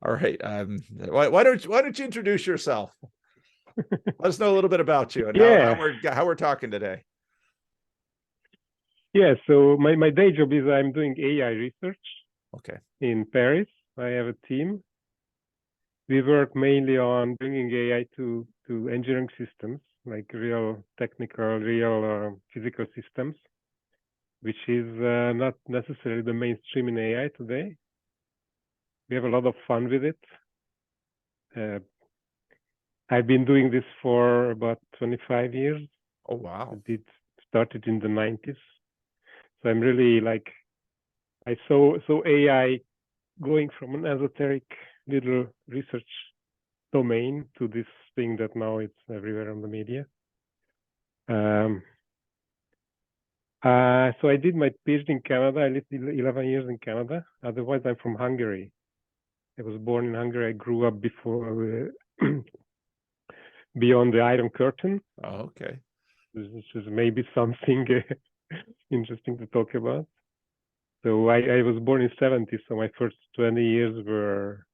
All right. Why don't you introduce yourself? Let us know a little bit about you and Yeah, how we're talking today. yeah. So my day job is I'm doing AI research Okay. in Paris. I have a team. We work mainly on bringing AI to engineering systems, like real technical, real physical systems, which is not necessarily the mainstream in AI today. We have a lot of fun with it. Uh, I've been doing this for about 25 years. Oh I wow. did started in the 90s. So I'm really like I saw AI going from an esoteric little research domain to this thing that now it's everywhere on the media. Um, so I did my PhD in Canada. I lived 11 years in Canada. Otherwise, I'm from Hungary. I was born in Hungary. I grew up before beyond the Iron Curtain. Oh, okay. This is maybe something interesting to talk about. So I was born in 70s, so my first 20 years were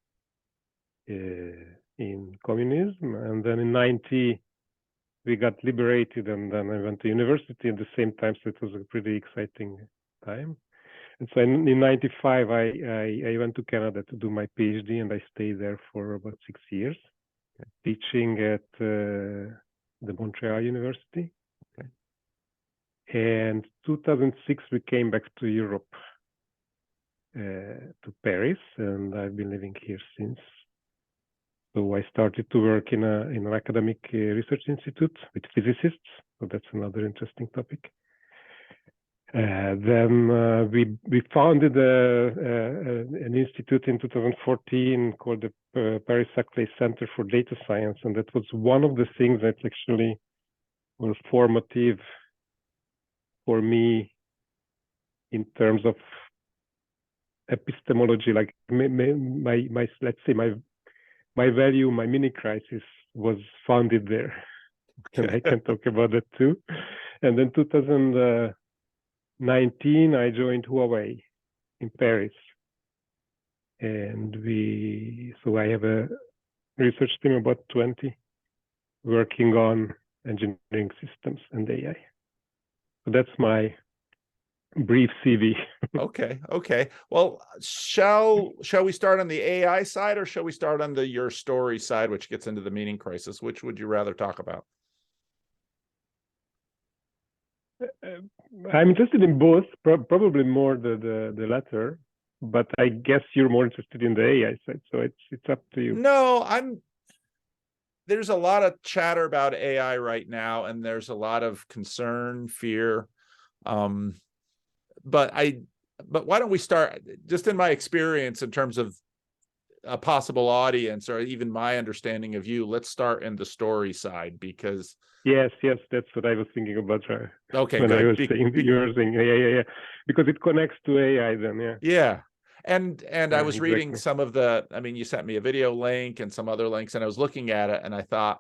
in communism, and then in 90 we got liberated, and then I went to university at the same time, so it was a pretty exciting time. And so in 95 I went to Canada to do my PhD, and I stayed there for about 6 years, teaching at the Montreal University. Okay. And 2006 we came back to Europe, to Paris, and I've been living here since. So I started to work in an academic research institute with physicists. So that's another interesting topic. Then we founded an institute in 2014 called the Paris-Saclay Center for Data Science, and that was one of the things that actually were formative for me in terms of epistemology. Like my let's say my value, my mini crisis was founded there, and Okay. I can talk about that too. And then 2019, I joined Huawei in Paris, and so I have a research team about 20 working on engineering systems and AI. So that's my brief CV. Okay. Okay. Well, shall we start on the AI side, or shall we start on your story side, which gets into the meaning crisis? Which would you rather talk about? I'm interested in both, probably more the latter, but I guess you're more interested in the AI side, so it's up to you. No, there's a lot of chatter about AI right now, and there's a lot of concern, fear. But why don't we start, just in my experience in terms of a possible audience, or even my understanding of you, let's start in the story side, because Yes, that's what I was thinking about okay, when I good. was saying you were saying yeah, because it connects to AI then, yeah. Yeah. And I Yeah, was reading exactly. some of you sent me a video link and some other links, and I was looking at it, and I thought,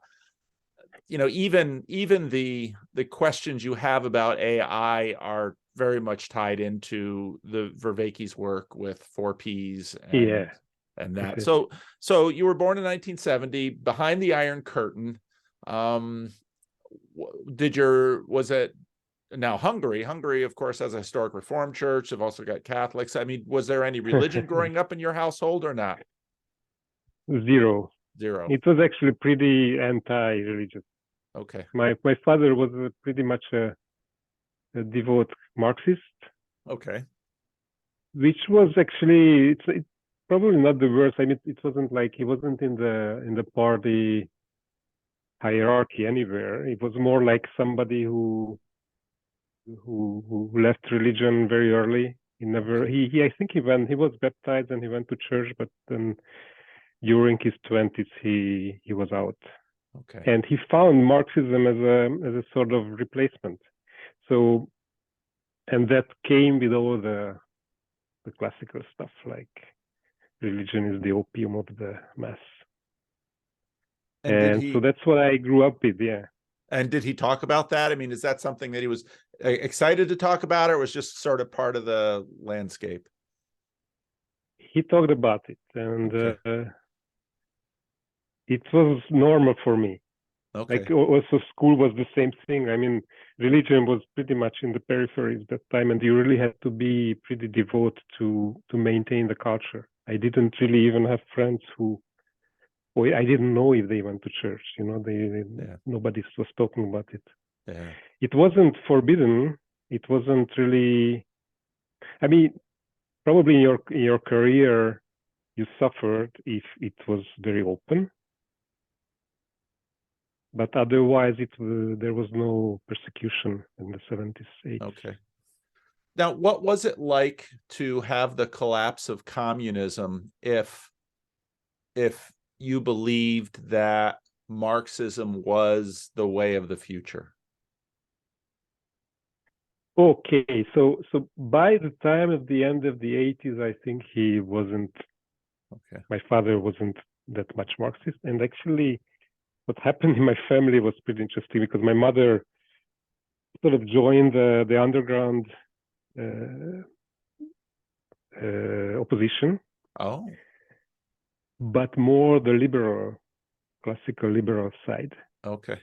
even the questions you have about AI are very much tied into the Vervaeke's work with 4Ps Yeah, and that's that. it. So you were born in 1970, behind the Iron Curtain. Um, was it now Hungary, of course, has a historic Reformed church. They've also got Catholics. I mean, was there any religion growing up in your household or not? Zero. Zero. It was actually pretty anti-religious. Okay. My father was pretty much a devout Marxist, Okay. which was actually it's probably not the worst. I mean, it wasn't like he wasn't in the party hierarchy anywhere. It was more like somebody who left religion very early. He never he I think he was baptized and he went to church, but then during his 20s he was out. Okay. And he found Marxism as a sort of replacement. So, and that came with all the classical stuff like religion is the opium of the mass. And And so that's what I grew up with, yeah. did he talk about that? I mean, is that something that he was excited to talk about, or was just sort of part of the landscape? he talked about it, and Okay. it was normal for me. Okay. Like also school was the same thing. I mean, religion was pretty much in the peripheries that time, and you really had to be pretty devout to maintain the culture. I didn't really even have friends who, or I didn't know if they went to church. You know, Yeah. nobody was talking about it. Yeah. It wasn't forbidden. It wasn't really. I mean, probably in your career you suffered if it was very open, but otherwise there was no persecution in the 70s, 80s. Okay. Now, what was it like to have the collapse of communism if you believed that Marxism was the way of the future? Okay, so by the time of the end of the 80s, I think he wasn't. Okay. My father wasn't that much Marxist, and actually, what happened in my family was pretty interesting because my mother sort of joined the underground opposition, Oh, but more the liberal, classical liberal side. okay.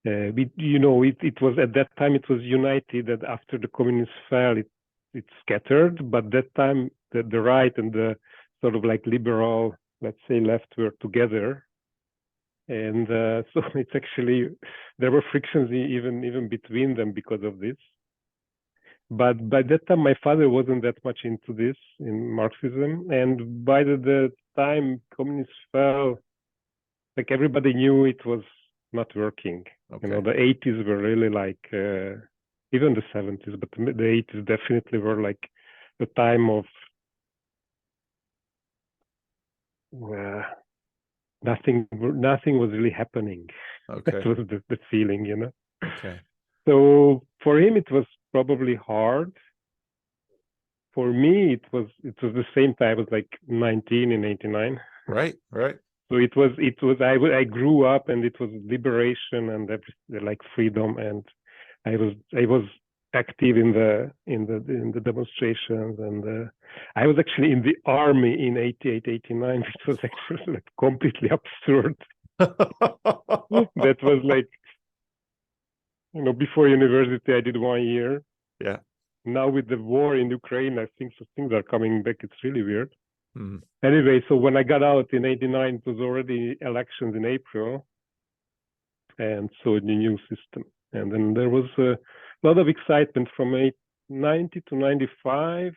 It was at that time it was united, that after the communists fell, it scattered, but that time the right and the sort of like liberal, let's say, left were together, and so it's actually there were frictions even between them because of this. But by that time, my father wasn't that much into this in Marxism, and by the time communists fell, like everybody knew it was not working. Okay. The 80s were really like even the 70s, but the 80s definitely were like the time of nothing was really happening. Okay. That was the feeling. Okay. So for him it was probably hard. For me it was the same time. I was like 19 in 89. Right. Right. So it was I grew up, and it was liberation and like freedom, and I was active in the demonstrations, and I was actually in the army in 88, 89, which was actually like completely absurd. That was like, before university I did 1 year. Yeah. Now with the war in Ukraine, I think so things are coming back. It's really weird. Mm. Anyway, so when I got out in 89, it was already elections in April, and so the new system. And then there was a lot of excitement from 90 to 95.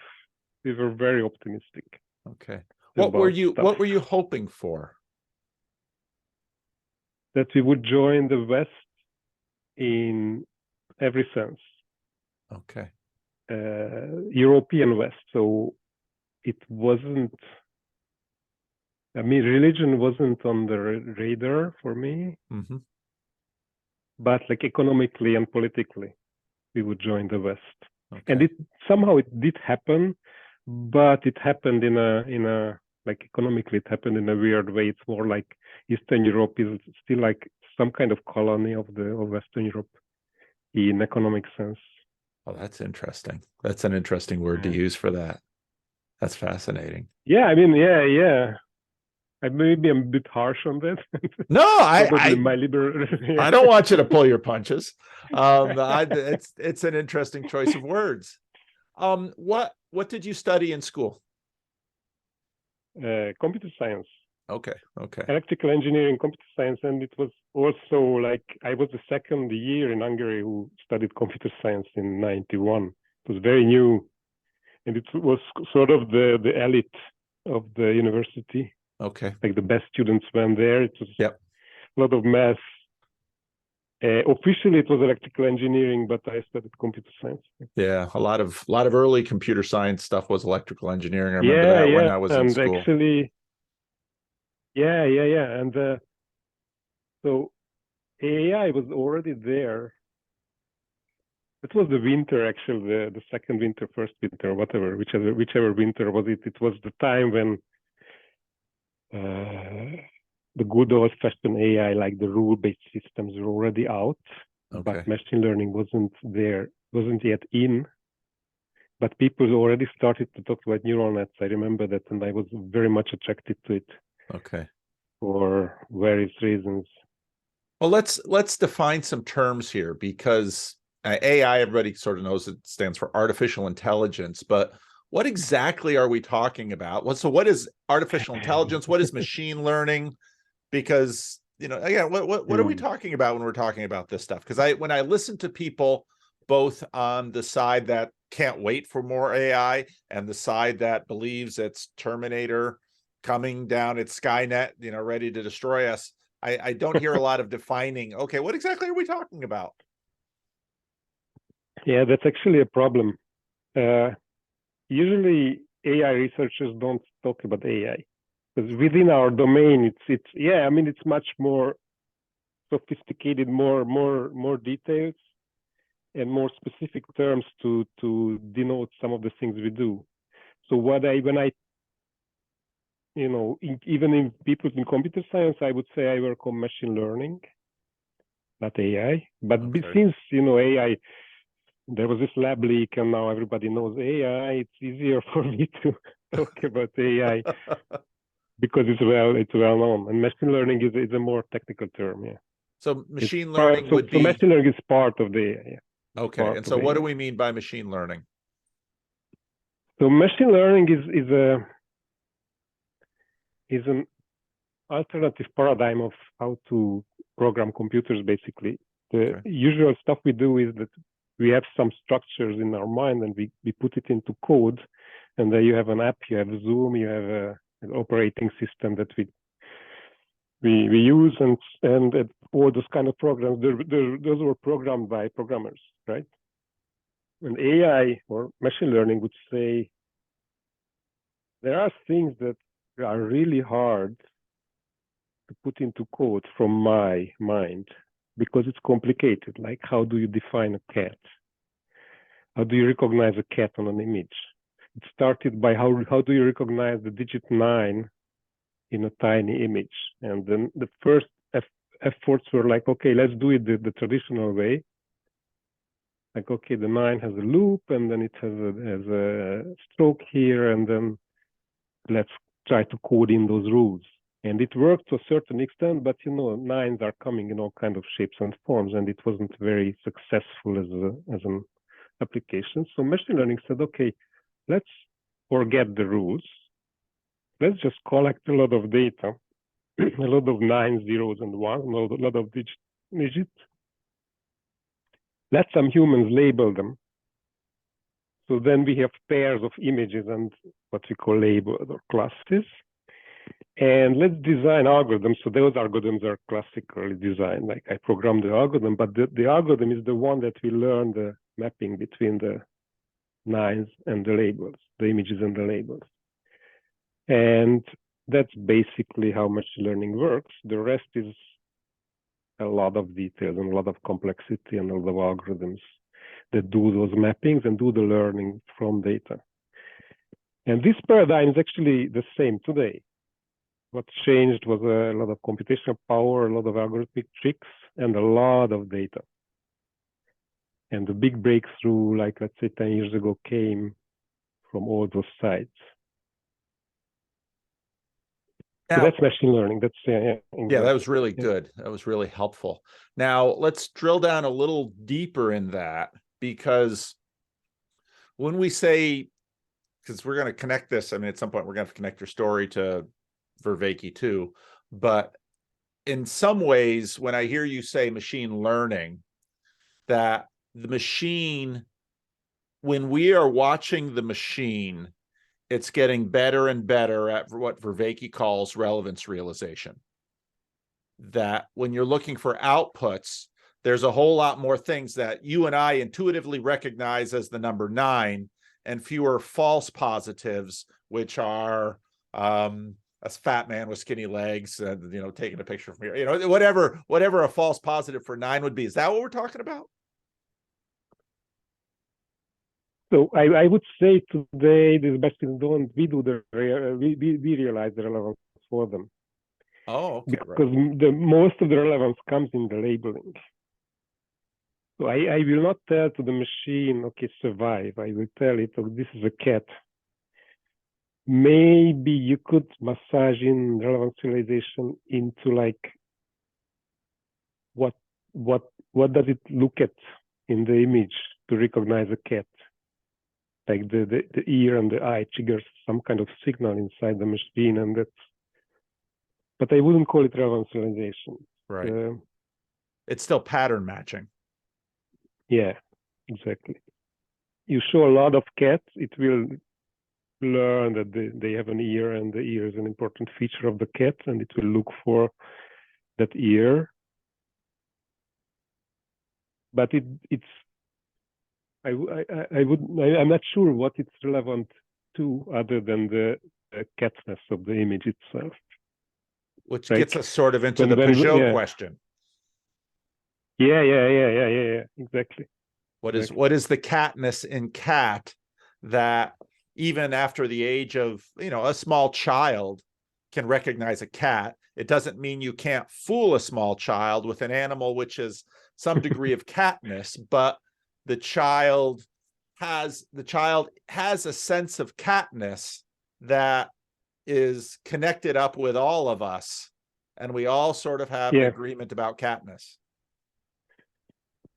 We were very optimistic. Okay. What were stuff. you hoping for? That we would join the West in every sense. Okay. European West. So it wasn't, I mean, religion wasn't on the radar for me, Mm-hmm. but like economically and politically, we would join the West. Okay. And somehow it did happen, but it happened in a like economically it happened in a weird way. It's more like Eastern Europe is still like some kind of colony of Western Europe in economic sense. Oh, that's interesting. That's an interesting word to use for that. That's fascinating. Yeah, I mean, yeah. Maybe I'm a bit harsh on that. No, Probably my liberal. I don't want you to pull your punches. It's an interesting choice of words. What did you study in school? Computer science. Okay. Electrical engineering, computer science, and it was also like I was the second year in Hungary who studied computer science in '91. It was very new, and it was sort of the elite of the university. Okay. Like the best students went there. It was Yep. a lot of math. Officially, it was electrical engineering, but I studied computer science. Yeah, a lot of early computer science stuff was electrical engineering. I remember that when I was in school. Actually, yeah, and so AI was already there. It was the winter, actually, the second winter, first winter, whatever, whichever winter was it. It was the time when the good old-fashioned AI, like the rule-based systems, were already out, Okay. but machine learning wasn't yet in. but people already started to talk about neural nets. I remember that, and I was very much attracted to it. Okay. For various reasons. Well, let's define some terms here, because AI, everybody sort of knows it stands for artificial intelligence, but what exactly are we talking about? What is artificial intelligence? What is machine learning? Because, again, what are we talking about when we're talking about this stuff? Because when I listen to people both on the side that can't wait for more AI and the side that believes it's Terminator coming down, it's Skynet, ready to destroy us, I don't hear a lot of defining, okay, what exactly are we talking about? Yeah, that's actually a problem. Usually AI researchers don't talk about AI, because within our domain, it's much more sophisticated, more details and more specific terms to denote some of the things we do. So even in people in computer science, I would say I work on machine learning, not AI. But Okay. since AI, there was this lab leak, and now everybody knows AI, it's easier for me to talk about AI because it's well known. And machine learning is a more technical term, yeah. So machine learning would be. So machine learning is part of the AI. Yeah. Okay, and so what do we mean by machine learning? So machine learning is an alternative paradigm of how to program computers, basically. The usual stuff we do is that we have some structures in our mind and we put it into code, and then you have an app, you have Zoom, you have an operating system that we use, and all those kind of programs, those were programmed by programmers, right? And AI or machine learning would say there are things that are really hard to put into code from my mind because it's complicated. Like, how do you define a cat? How do you recognize a cat on an image? It started by how do you recognize the digit 9 in a tiny image? And then the first efforts were like, okay, let's do it the traditional way. Like, okay, the 9 has a loop, and then it has a stroke here, and then let's try to code in those rules. And it worked to a certain extent, but nines are coming in all kinds of shapes and forms, and it wasn't very successful as an application. So machine learning said, okay, let's forget the rules. Let's just collect a lot of data, a lot of 9s, 0s, and 1s, a lot of digits. Let some humans label them. So then we have pairs of images and what we call labels or classes. And let's design algorithms. So those algorithms are classically designed. Like, I programmed the algorithm, but the algorithm is the one that will learn the mapping between the 9s and the labels, the images and the labels. And that's basically how machine learning works. The rest is a lot of details and a lot of complexity and a lot of algorithms that do those mappings and do the learning from data. And this paradigm is actually the same today. What changed was a lot of computational power, a lot of algorithmic tricks, and a lot of data. And the big breakthrough, like, let's say 10 years ago, came from all those sides. So that's machine learning. That's yeah, that was really good. That was really helpful. Now let's drill down a little deeper in that, because when we say, because we're going to connect this, I mean, at some point we're going to have to connect your story to Vervaeke too, but in some ways, when I hear you say machine learning, that the machine, when we are watching the machine, it's getting better and better at what Vervaeke calls relevance realization. That when you're looking for outputs, there's a whole lot more things that you and I intuitively recognize as the number 9, and fewer false positives, which are a fat man with skinny legs and taking a picture from here, whatever a false positive for 9 would be. Is that what we're talking about? So I would say today these machines we realize the relevance for them. Oh, okay. Because most of the relevance comes in the labeling. So I will not tell to the machine, okay, survive. I will tell it, oh, this is a cat. Maybe you could massage in relevant serialization into like what does it look at in the image to recognize a cat? Like the ear and the eye triggers some kind of signal inside the machine, and that's. But I wouldn't call it relevant serialization. Right. It's still pattern matching. Yeah, exactly. You show a lot of cats, it will learn that they have an ear, and the ear is an important feature of the cat, and it will look for that ear. But I'm not sure what it's relevant to, other than the catness of the image itself. Which gets us sort of into the when, Peugeot question. Yeah, exactly. What is the catness in cat that even after the age of, a small child can recognize a cat? It doesn't mean you can't fool a small child with an animal which is some degree of catness, but the child has a sense of catness that is connected up with all of us, and we all sort of have an agreement about catness.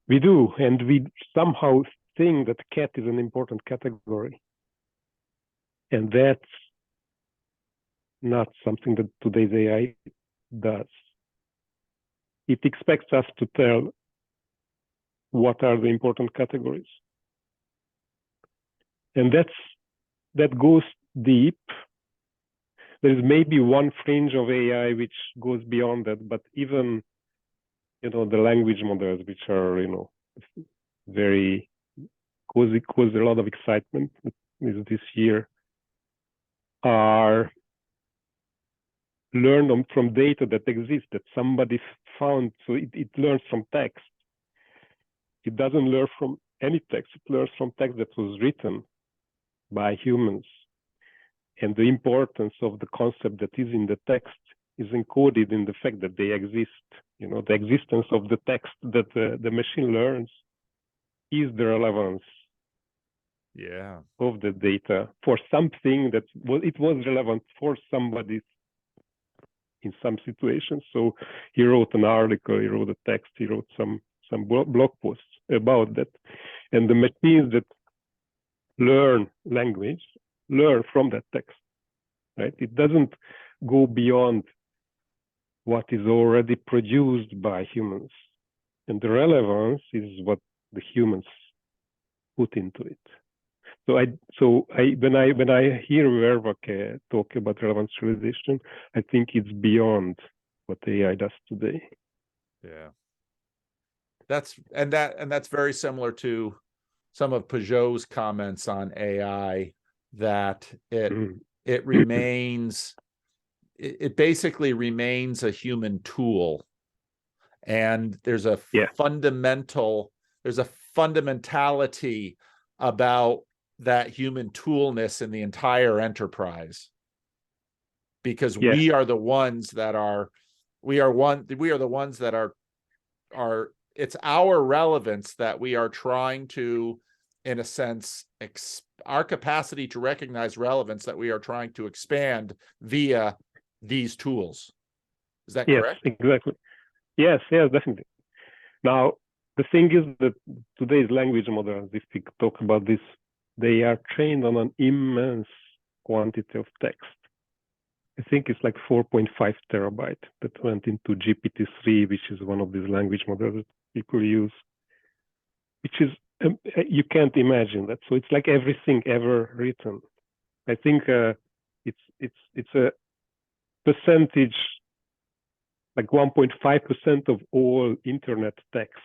We do, and we somehow think that cat is an important category, and that's not something that today's AI does. It expects us to tell what are the important categories, and that goes deep. There's maybe one fringe of AI which goes beyond that, but even the language models, which are very cause a lot of excitement this year, are learned from data that exists, that somebody found. So it learns from text. It doesn't learn from any text. It learns from text that was written by humans. And the importance of the concept that is in the text is encoded in the fact that they exist. The existence of the text that the machine learns is the relevance of the data for something that it was relevant for somebody in some situations. So he wrote an article, he wrote a text, he wrote some blog posts about that. And the machines that learn language learn from that text, right? It doesn't go beyond what is already produced by humans. And the relevance is what the humans put into it. So when I hear Vervaeke talk about relevance serialization, I think it's beyond what AI does today. Yeah. That's very similar to some of Peugeot's comments on AI, that it remains, it basically remains a human tool. And there's a fundamentality about that human toolness in the entire enterprise, because we are the ones that are it's our relevance that we are trying to, in a sense, our capacity to recognize relevance that we are trying to expand via these tools. Is that correct? Yes, exactly. Yes, definitely. Now, the thing is that today's language models, if we talk about this, they are trained on an immense quantity of text. I think it's like 4.5 terabyte that went into GPT-3, which is one of these language models that people use, which is, you can't imagine that. So it's like everything ever written. I think it's a percentage, like 1.5% of all internet text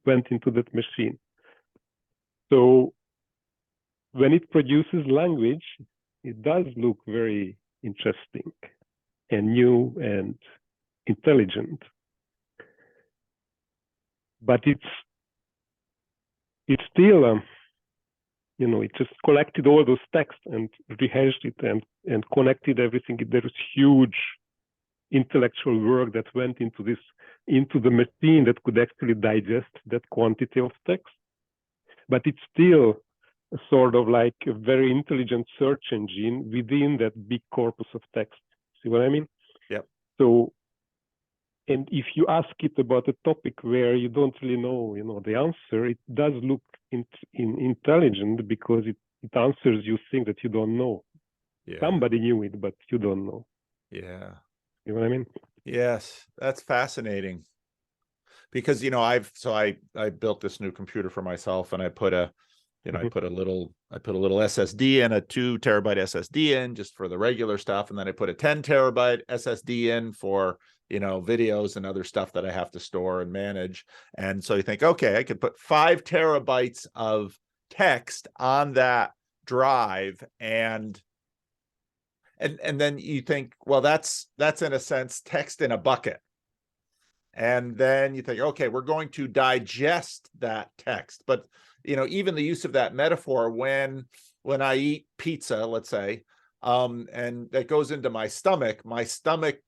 went into that machine. So when it produces language, it does look very interesting and new and intelligent. But it's still, it just collected all those texts and rehashed it and connected everything. There is huge intellectual work that went into the machine that could actually digest that quantity of text. But it's still sort of like a very intelligent search engine within that big corpus of text. See what I mean? Yep. So, and if you ask it about a topic where you don't really know, the answer, it does look intelligent because it answers you things that you don't know. Yeah. Somebody knew it, but you don't know. Yeah. You know what I mean? Yes, that's fascinating. Because I built this new computer for myself, and I put a I put a little SSD in, a 2 terabyte SSD in just for the regular stuff, and then I put a 10 terabyte SSD in for videos and other stuff that I have to store and manage. And so you think, okay, I could put 5 terabytes of text on that drive, and then you think, well, that's in a sense text in a bucket. And then you think, okay, we're going to digest that text. But even the use of that metaphor, when I eat pizza, let's say, and that goes into my stomach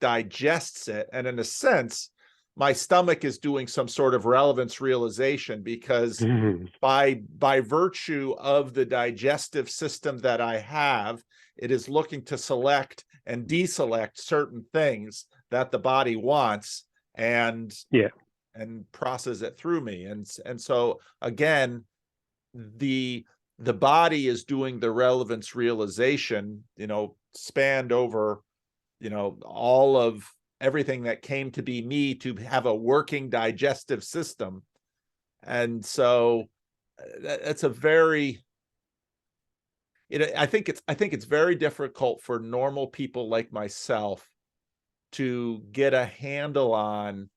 digests it, and in a sense, my stomach is doing some sort of relevance realization, because by virtue of the digestive system that I have, it is looking to select and deselect certain things that the body wants, and process it through me. And so again, the body is doing the relevance realization, spanned over, all of everything that came to be me to have a working digestive system. And so that's a very, I think it's very difficult for normal people like myself to get a handle on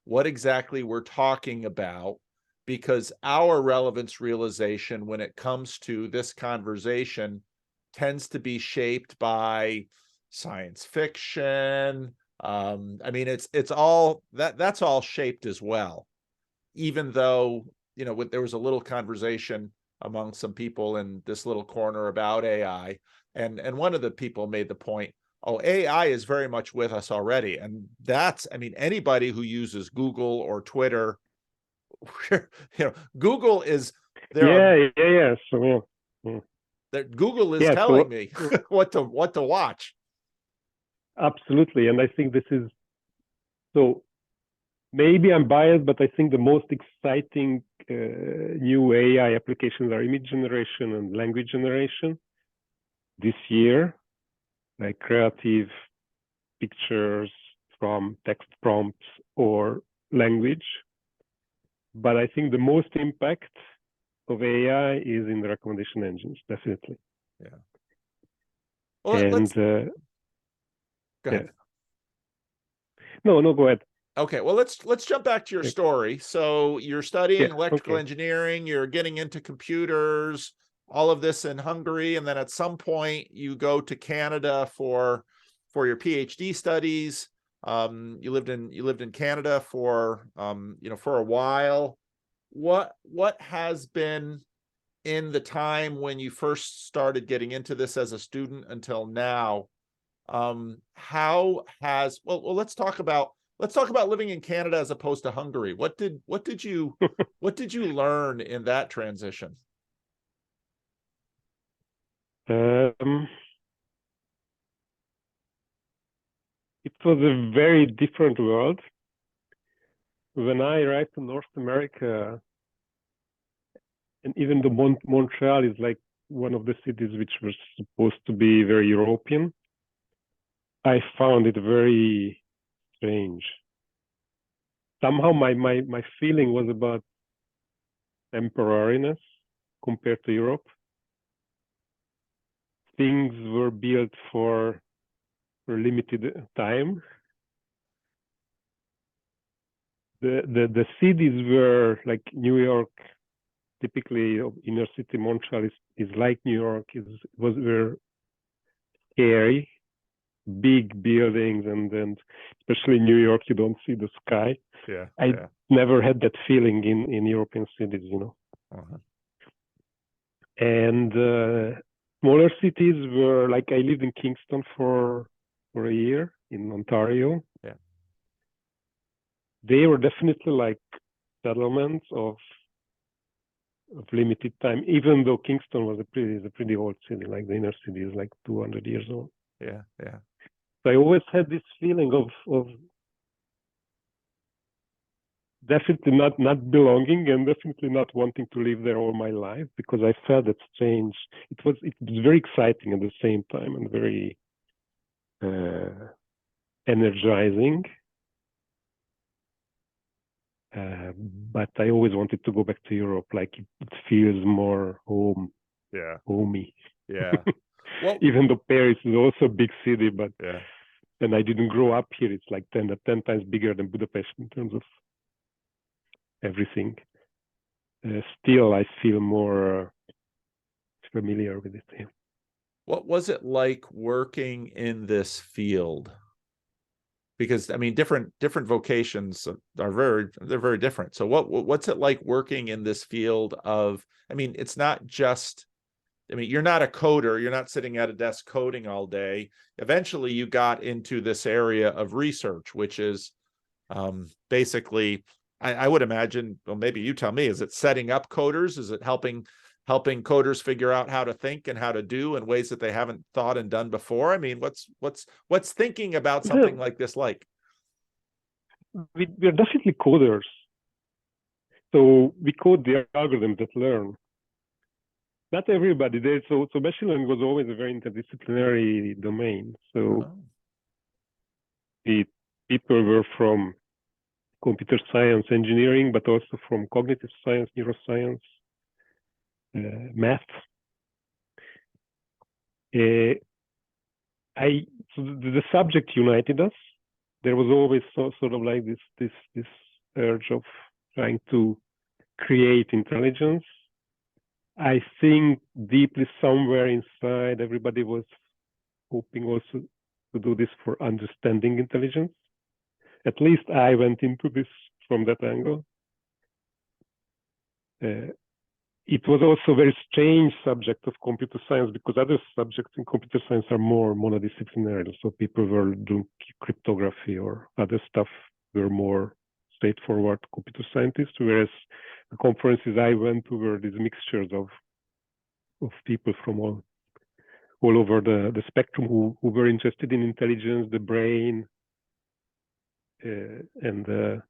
what exactly we're talking about, because our relevance realization when it comes to this conversation tends to be shaped by science fiction. I mean, it's all that's all shaped as well, even though there was a little conversation among some people in this little corner about AI, and one of the people made the point, oh, AI is very much with us already. And that's, I mean, anybody who uses Google or Twitter, Google is there. So That Google is telling me what to watch. Absolutely. And I think this is, so maybe I'm biased, but I think the most exciting new AI applications are image generation and language generation this year, like creative pictures from text prompts or language. But I think the most impact of AI is in the recommendation engines, definitely. Yeah. Well, and go ahead. No, go ahead. Okay, well, let's jump back to your story. So you're studying electrical engineering, you're getting into computers, all of this in Hungary, and then at some point you go to Canada for your PhD studies. You lived in Canada for for a while. What has been, in the time when you first started getting into this as a student until now, how has, well, let's talk about living in Canada as opposed to Hungary. What did you learn in that transition? It was a very different world. When I arrived to North America, and even though Montreal is like one of the cities which were supposed to be very European, I found it very strange. Somehow my feeling was about temporariness compared to Europe. Things were built for a limited time. The cities were like New York, typically inner city Montreal is like New York, were scary, big buildings, and especially New York, you don't see the sky. I never had that feeling in European cities, And smaller cities were like, I lived in Kingston for for a year in Ontario. Yeah. They were definitely like settlements of limited time, even though Kingston was a pretty old city, like the inner city is like 200 years old. Yeah. Yeah. So I always had this feeling of definitely not belonging and definitely not wanting to live there all my life, because I felt that change. It was very exciting at the same time and very energizing. But I always wanted to go back to Europe. Like it feels more Yeah. homey. Yeah. Well, Even though Paris is also a big city, but yeah. and I didn't grow up here. It's like 10 times bigger than Budapest in terms of everything. Still, I feel more familiar with it. Yeah. What was it like working in this field? Because I mean, different vocations are they're very different. So what's it like working in this field of? I mean, it's not just. I mean, you're not a coder. You're not sitting at a desk coding all day. Eventually, you got into this area of research, which is basically, I would imagine. Well, maybe you tell me. Is it setting up coders? Is it helping coders figure out how to think and how to do in ways that they haven't thought and done before? I mean, what's thinking about something like this like? We're definitely coders. So we code the algorithms that learn. Not everybody did. So machine learning was always a very interdisciplinary domain. So the people were from computer science, engineering, but also from cognitive science, neuroscience, math. So the subject united us. There was always sort of like this urge of trying to create intelligence. I think deeply somewhere inside, everybody was hoping also to do this for understanding intelligence. At least I went into this from that angle. It was also a very strange subject of computer science, because other subjects in computer science are more monodisciplinary. So people were doing cryptography or other stuff were more straightforward computer scientists, whereas the conferences I went to were these mixtures of people from all over the spectrum who were interested in intelligence, the brain, and the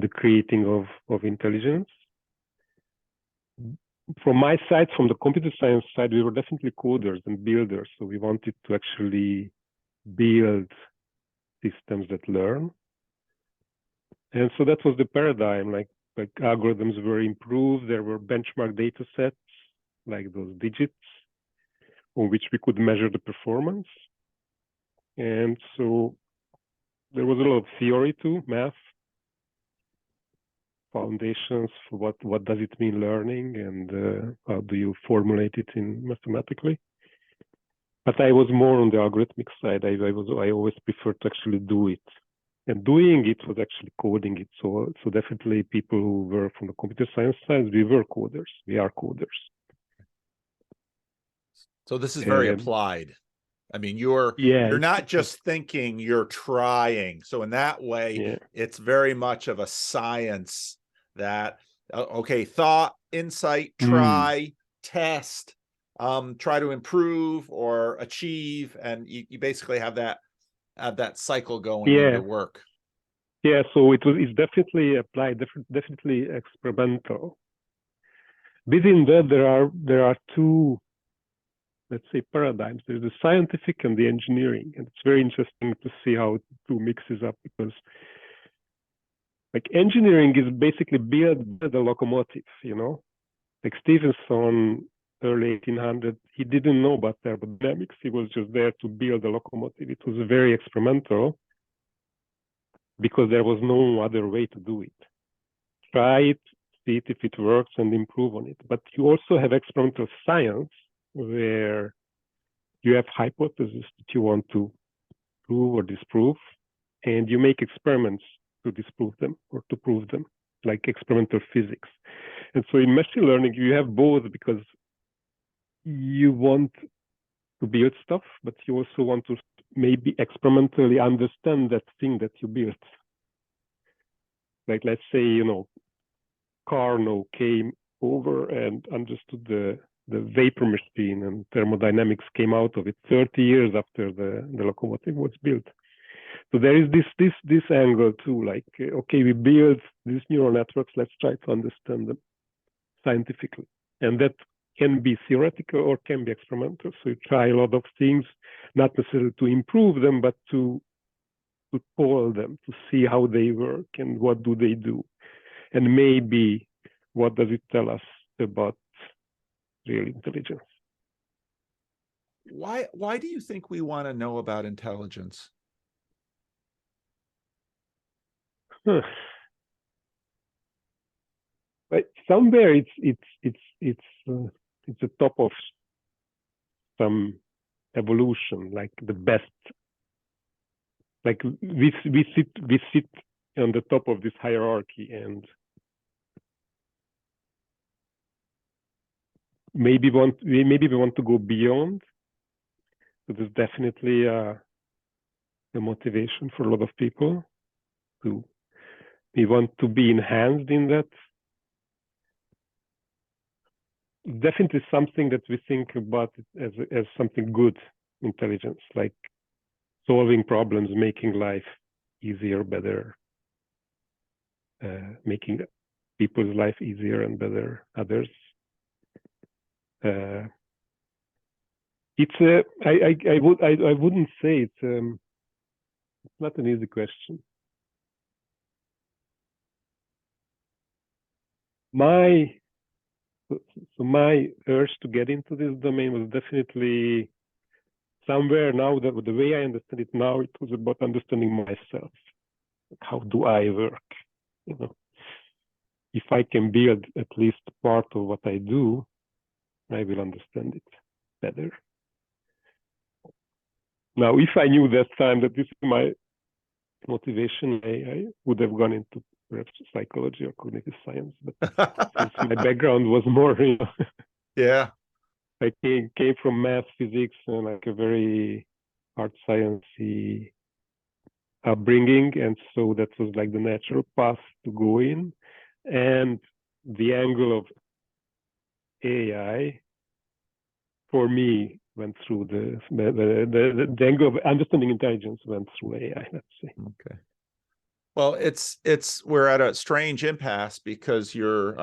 creating of intelligence. From my side, from the computer science side, we were definitely coders and builders. So we wanted to actually build systems that learn. And so that was the paradigm. Like algorithms were improved. There were benchmark data sets, like those digits, on which we could measure the performance. And so there was a lot of theory too, math, foundations for what does it mean learning, and how do you formulate it in mathematically. But I was more on the algorithmic side. I always preferred to actually do it. And doing it was actually coding it. So definitely people who were from the computer science side, we were coders. We are coders. So this is very applied. I mean, you're not just thinking, you're trying. So in that way, it's very much of a science that, okay, thought, insight, try, test, try to improve or achieve. And you basically have that cycle going in your work. Yeah, so it's definitely applied, definitely experimental. Within that, there are two, let's say, paradigms. There's the scientific and the engineering, and it's very interesting to see how the two mixes up, because like engineering is basically build the locomotive, you know, like Stephenson, early 1800s, he didn't know about thermodynamics. He was just there to build a locomotive. It was very experimental because there was no other way to do it. Try it, see it if it works, and improve on it. But you also have experimental science, where you have hypotheses that you want to prove or disprove, and you make experiments to disprove them or to prove them, like experimental physics. And so in machine learning, you have both, because you want to build stuff, but you also want to maybe experimentally understand that thing that you built. Like, let's say, Carnot came over and understood the vapor machine, and thermodynamics came out of it 30 years after the locomotive was built. So there is this angle too, like, okay, we build these neural networks, let's try to understand them scientifically. And that can be theoretical or can be experimental. So you try a lot of things, not necessarily to improve them, but to poll them, to see how they work and what do they do. And maybe what does it tell us about real intelligence? Why do you think we want to know about intelligence? But somewhere it's the top of some evolution, like the best. Like we sit on the top of this hierarchy, and maybe we want to go beyond. So there's definitely a motivation for a lot of people we want to be enhanced in that. Definitely something that we think about it as something good, intelligence, like solving problems, making life easier, better, making people's life easier and better, others. It's I wouldn't say it's not an easy question. My urge to get into this domain was definitely somewhere now that the way I understand it now, it was about understanding myself. How do I work? If I can build at least part of what I do, I will understand it better. Now, if I knew that time that this is my motivation, I would have gone into perhaps psychology or cognitive science. But since my background was more, Yeah, I came from math, physics, and like a very hard sciencey upbringing, and so that was like the natural path to go in. And the angle of AI for me went through the angle of understanding intelligence went through AI, let's say. Okay. Well, we're at a strange impasse because you're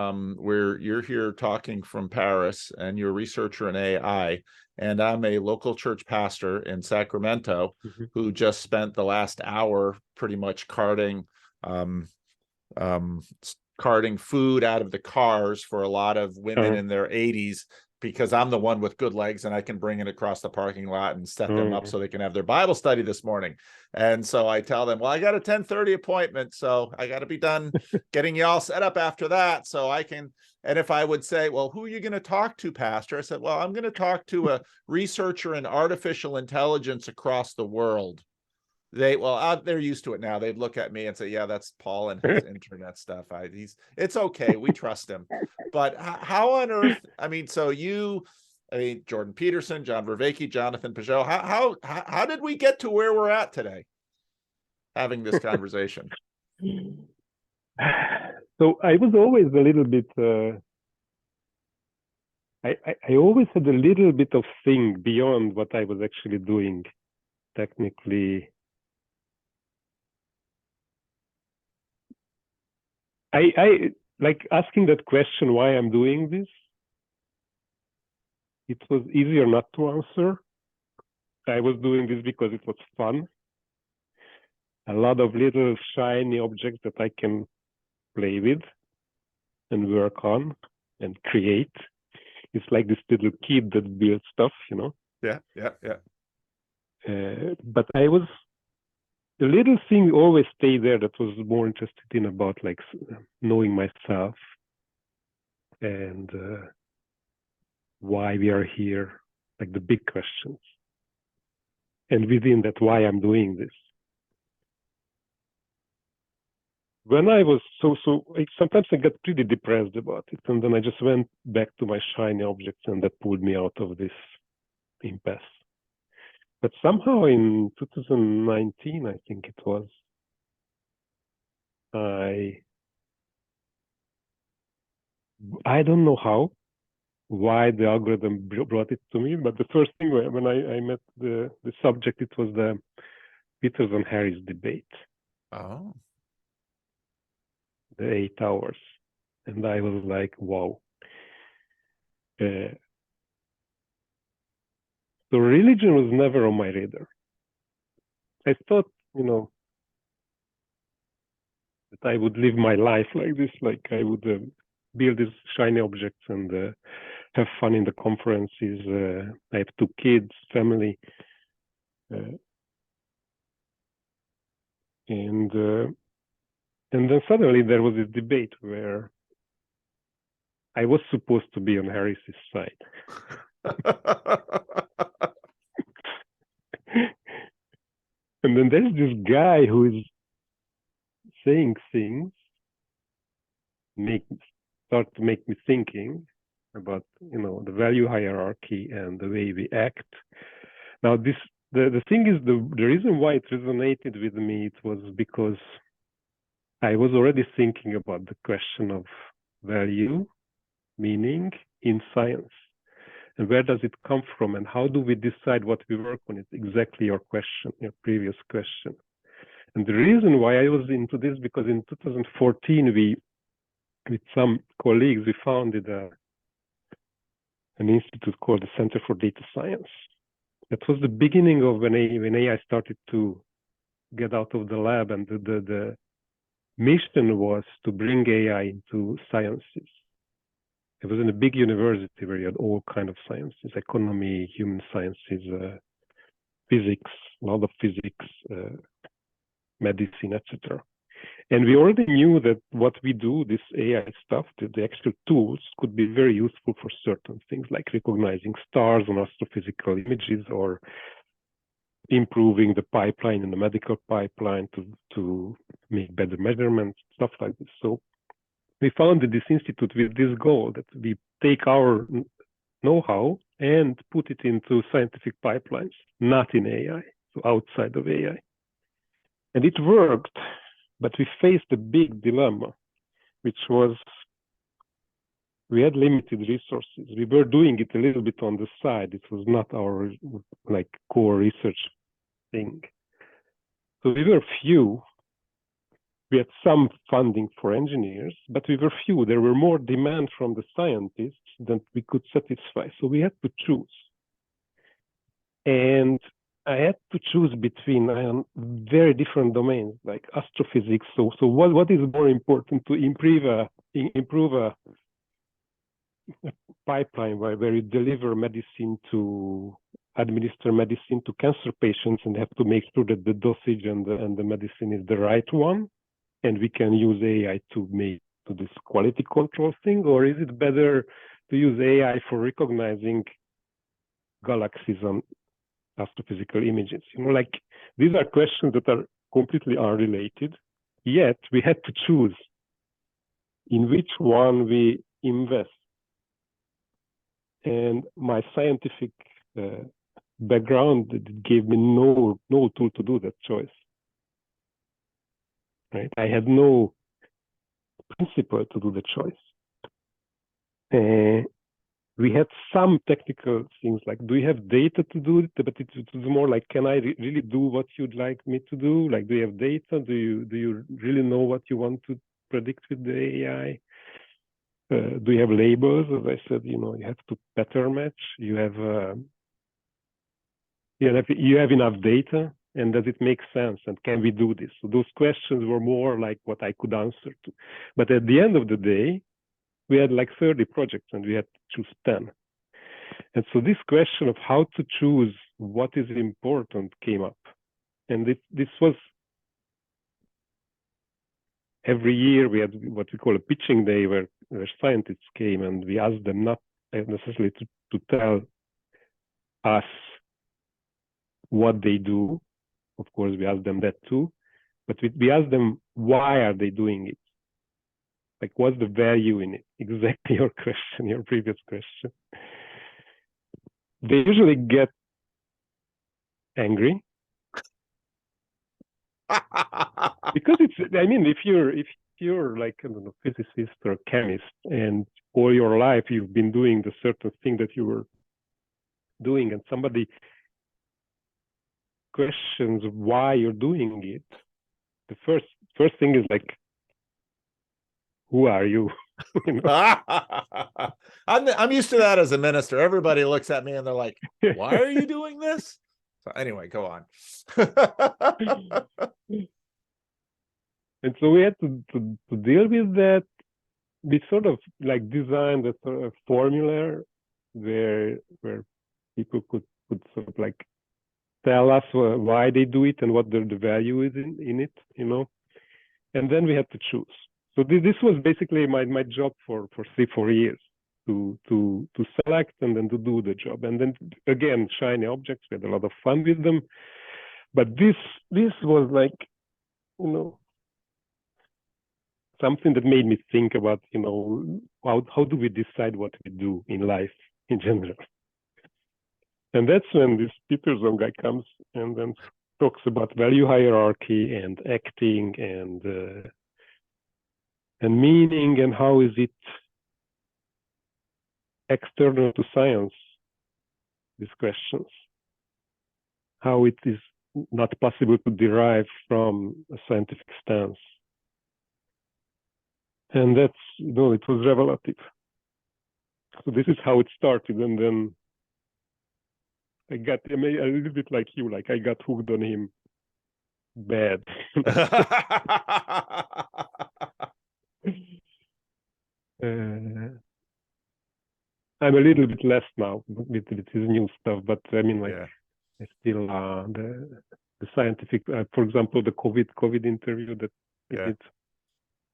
here talking from Paris and you're a researcher in AI, and I'm a local church pastor in Sacramento who just spent the last hour pretty much carting food out of the cars for a lot of women in their 80s, because I'm the one with good legs and I can bring it across the parking lot and set them up so they can have their Bible study this morning. And so I tell them, well, I got a 10:30 appointment, so I got to be done getting you all set up after that so I can. And if I would say, well, who are you going to talk to, Pastor? I said, well, I'm going to talk to a researcher in artificial intelligence across the world. They're used to it now. They'd look at me and say, yeah, that's Paul and his internet stuff. It's okay. We trust him. But how on earth, so Jordan Peterson, John Vervaeke, Jonathan Peugeot, how did we get to where we're at today having this conversation? So I was always a little bit, I always had a little bit of thing beyond what I was actually doing technically. I like asking that question, why I'm doing this. It was easier not to answer. I was doing this because it was fun. A lot of little shiny objects that I can play with and work on and create. It's like this little kid that builds stuff, Yeah. But I was, the little thing always stayed there that was more interested in about like knowing myself and why we are here, like the big questions. And within that, why I'm doing this. When I was sometimes I got pretty depressed about it, and then I just went back to my shiny objects, and that pulled me out of this impasse. But somehow in 2019, I think it was, I don't know why the algorithm brought it to me, but the first thing when I met the subject, it was the Peterson-Harris debate. Oh. The 8 hours. And I was like, wow. So religion was never on my radar. I thought, that I would live my life like this, like I would build these shiny objects and have fun in the conferences. I have 2 kids, family. And then suddenly there was this debate where I was supposed to be on Harris's side. And then there's this guy who is saying things start to make me thinking about the value hierarchy and the way we act. Now the thing is, the reason why it resonated with me, it was because I was already thinking about the question of value, meaning in science, and where does it come from, and how do we decide what we work on? It's exactly your previous question. And the reason why I was into this, because in 2014 with some colleagues, we founded an institute called the Center for Data Science. That was the beginning of when AI started to get out of the lab, and the mission was to bring AI into sciences. It was in a big university where you had all kinds of sciences: economy, human sciences, physics, a lot of physics, medicine, etc. And we already knew that what we do, this AI stuff, the actual tools, could be very useful for certain things, like recognizing stars on astrophysical images, or improving the pipeline in the medical pipeline to make better measurements, stuff like this. So we founded this institute with this goal, that we take our know-how and put it into scientific pipelines, not in AI, so outside of AI. And it worked, but we faced a big dilemma, which was we had limited resources. We were doing it a little bit on the side. It was not our core research thing. So we were few. We had some funding for engineers, but we were few. There were more demand from the scientists than we could satisfy. So we had to choose. And I had to choose between very different domains, like astrophysics. So what is more important to improve a pipeline where you deliver medicine administer medicine to cancer patients, and have to make sure that the dosage and the medicine is the right one, and we can use AI to this quality control thing? Or is it better to use AI for recognizing galaxies on astrophysical images? These are questions that are completely unrelated, yet we had to choose in which one we invest. And my scientific background gave me no tool to do that choice. Right? I had no principle to do the choice. We had some technical things, like, do you have data to do it? But it was more like, can I really do what you'd like me to do? Like, do you have data? Do you really know what you want to predict with the AI? Do you have labels? As I said, you have to pattern match. You have enough data, and does it make sense? And can we do this? So those questions were more like what I could answer to. But at the end of the day, we had like 30 projects, and we had to choose 10. And so this question of how to choose what is important came up. And this was every year we had what we call a pitching day, where scientists came, and we asked them not necessarily to tell us what they do. Of course, we asked them that too, but we asked them, why are they doing it? Like, what's the value in it? Exactly your question, your previous question. They usually get angry. Because it's, I mean, if you're like, I don't know, physicist or chemist, and all your life you've been doing the certain thing that you were doing, and somebody questions why you're doing it, the first thing is like, who are you? You know? I'm used to that as a minister. Everybody looks at me and they're like, why are you doing this? So anyway, go on. And so we had to deal with that. We sort of like designed a sort of formula where people could sort of like tell us why they do it and what the value is in it, you know. And then we had to choose. So this was basically my job for 3-4 years, to select and then to do the job. And then again, shiny objects, we had a lot of fun with them. But this was like, you know, something that made me think about, you know, how do we decide what we do in life in general. And that's when this Peterson guy comes and then talks about value hierarchy and acting and meaning, and how is it external to science, these questions, how it is not possible to derive from a scientific stance. And that's, you know, it was revelative. So this is how it started. And then I got a little bit like you, like I got hooked on him bad. I'm a little bit less now with his new stuff, but I mean, like, I still the scientific, for example, the COVID interview that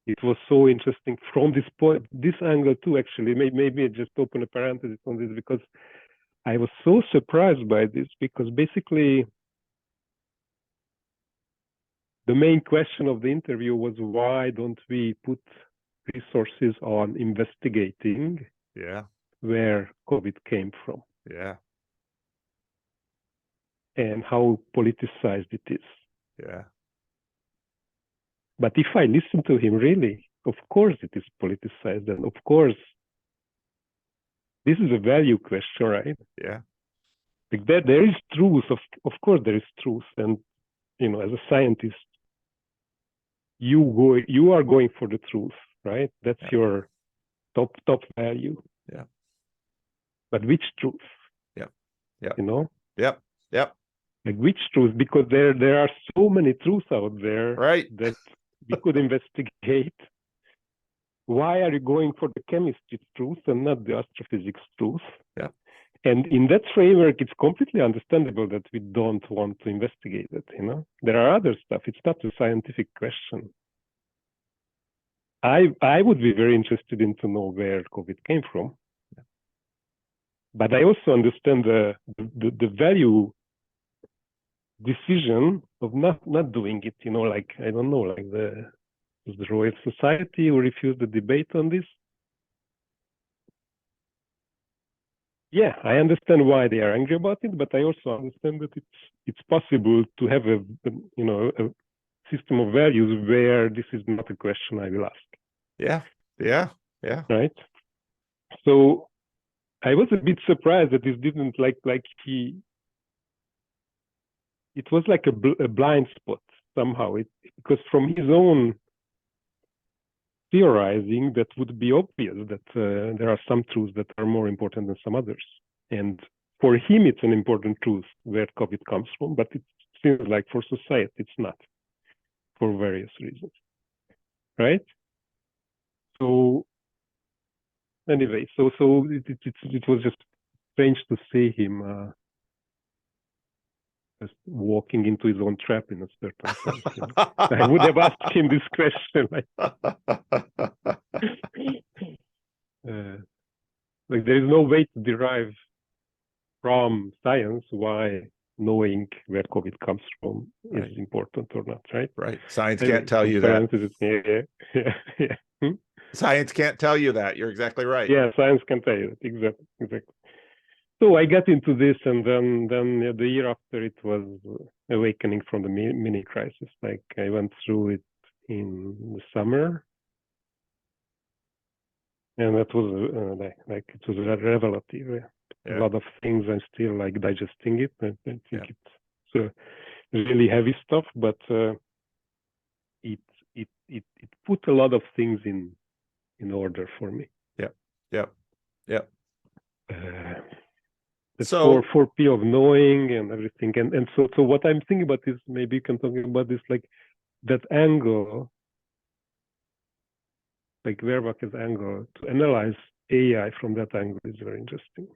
it was so interesting from this point, this angle too. Actually, maybe I just open a parenthesis on this, because I was so surprised by this, because basically the main question of the interview was, why don't we put resources on investigating where COVID came from? And how politicized it is. But if I listen to him, really, of course it is politicized, and of course this is a value question, right? Like there is truth, of course there is truth, and you know, as a scientist, you are going for the truth, right? That's your top value. But which truth? You know? Like which truth? Because there are so many truths out there that we could investigate. Why are you going for the chemistry truth and not the astrophysics truth? And in that framework, it's completely understandable that we don't want to investigate it. You know, there are other stuff. It's not a scientific question. I would be very interested in to know where COVID came from. But I also understand the value decision of not doing it. You know, like, I don't know, like the Royal Society who refused the debate on this. Yeah, I understand why they are angry about it, but I also understand that it's possible to have a system of values where this is not a question I will ask. Right. So I was a bit surprised that this didn't it was like a blind spot somehow. Because from his own theorizing, that would be obvious that there are some truths that are more important than some others. And for him, it's an important truth where COVID comes from, but it seems like for society, it's not, for various reasons, right? So anyway, so it was just strange to see him just walking into his own trap in a certain sense. You know? I would have asked him this question, like there is no way to derive from science why knowing where COVID comes from is important or not, right? Science can't tell you that. Science can't tell you that. You're exactly right. Yeah, science can tell you that. Exactly. So I got into this, and then the year after it was awakening from the mini crisis. Like I went through it in the summer, and that was like it was revelative. A lot of things I'm still like digesting it. I think it's really heavy stuff, but it put a lot of things in order for me. Yeah. So for P of knowing and everything, and so what I'm thinking about is, maybe you can talk about this, like that angle, like Werbach's angle, to analyze AI from that angle is very interesting.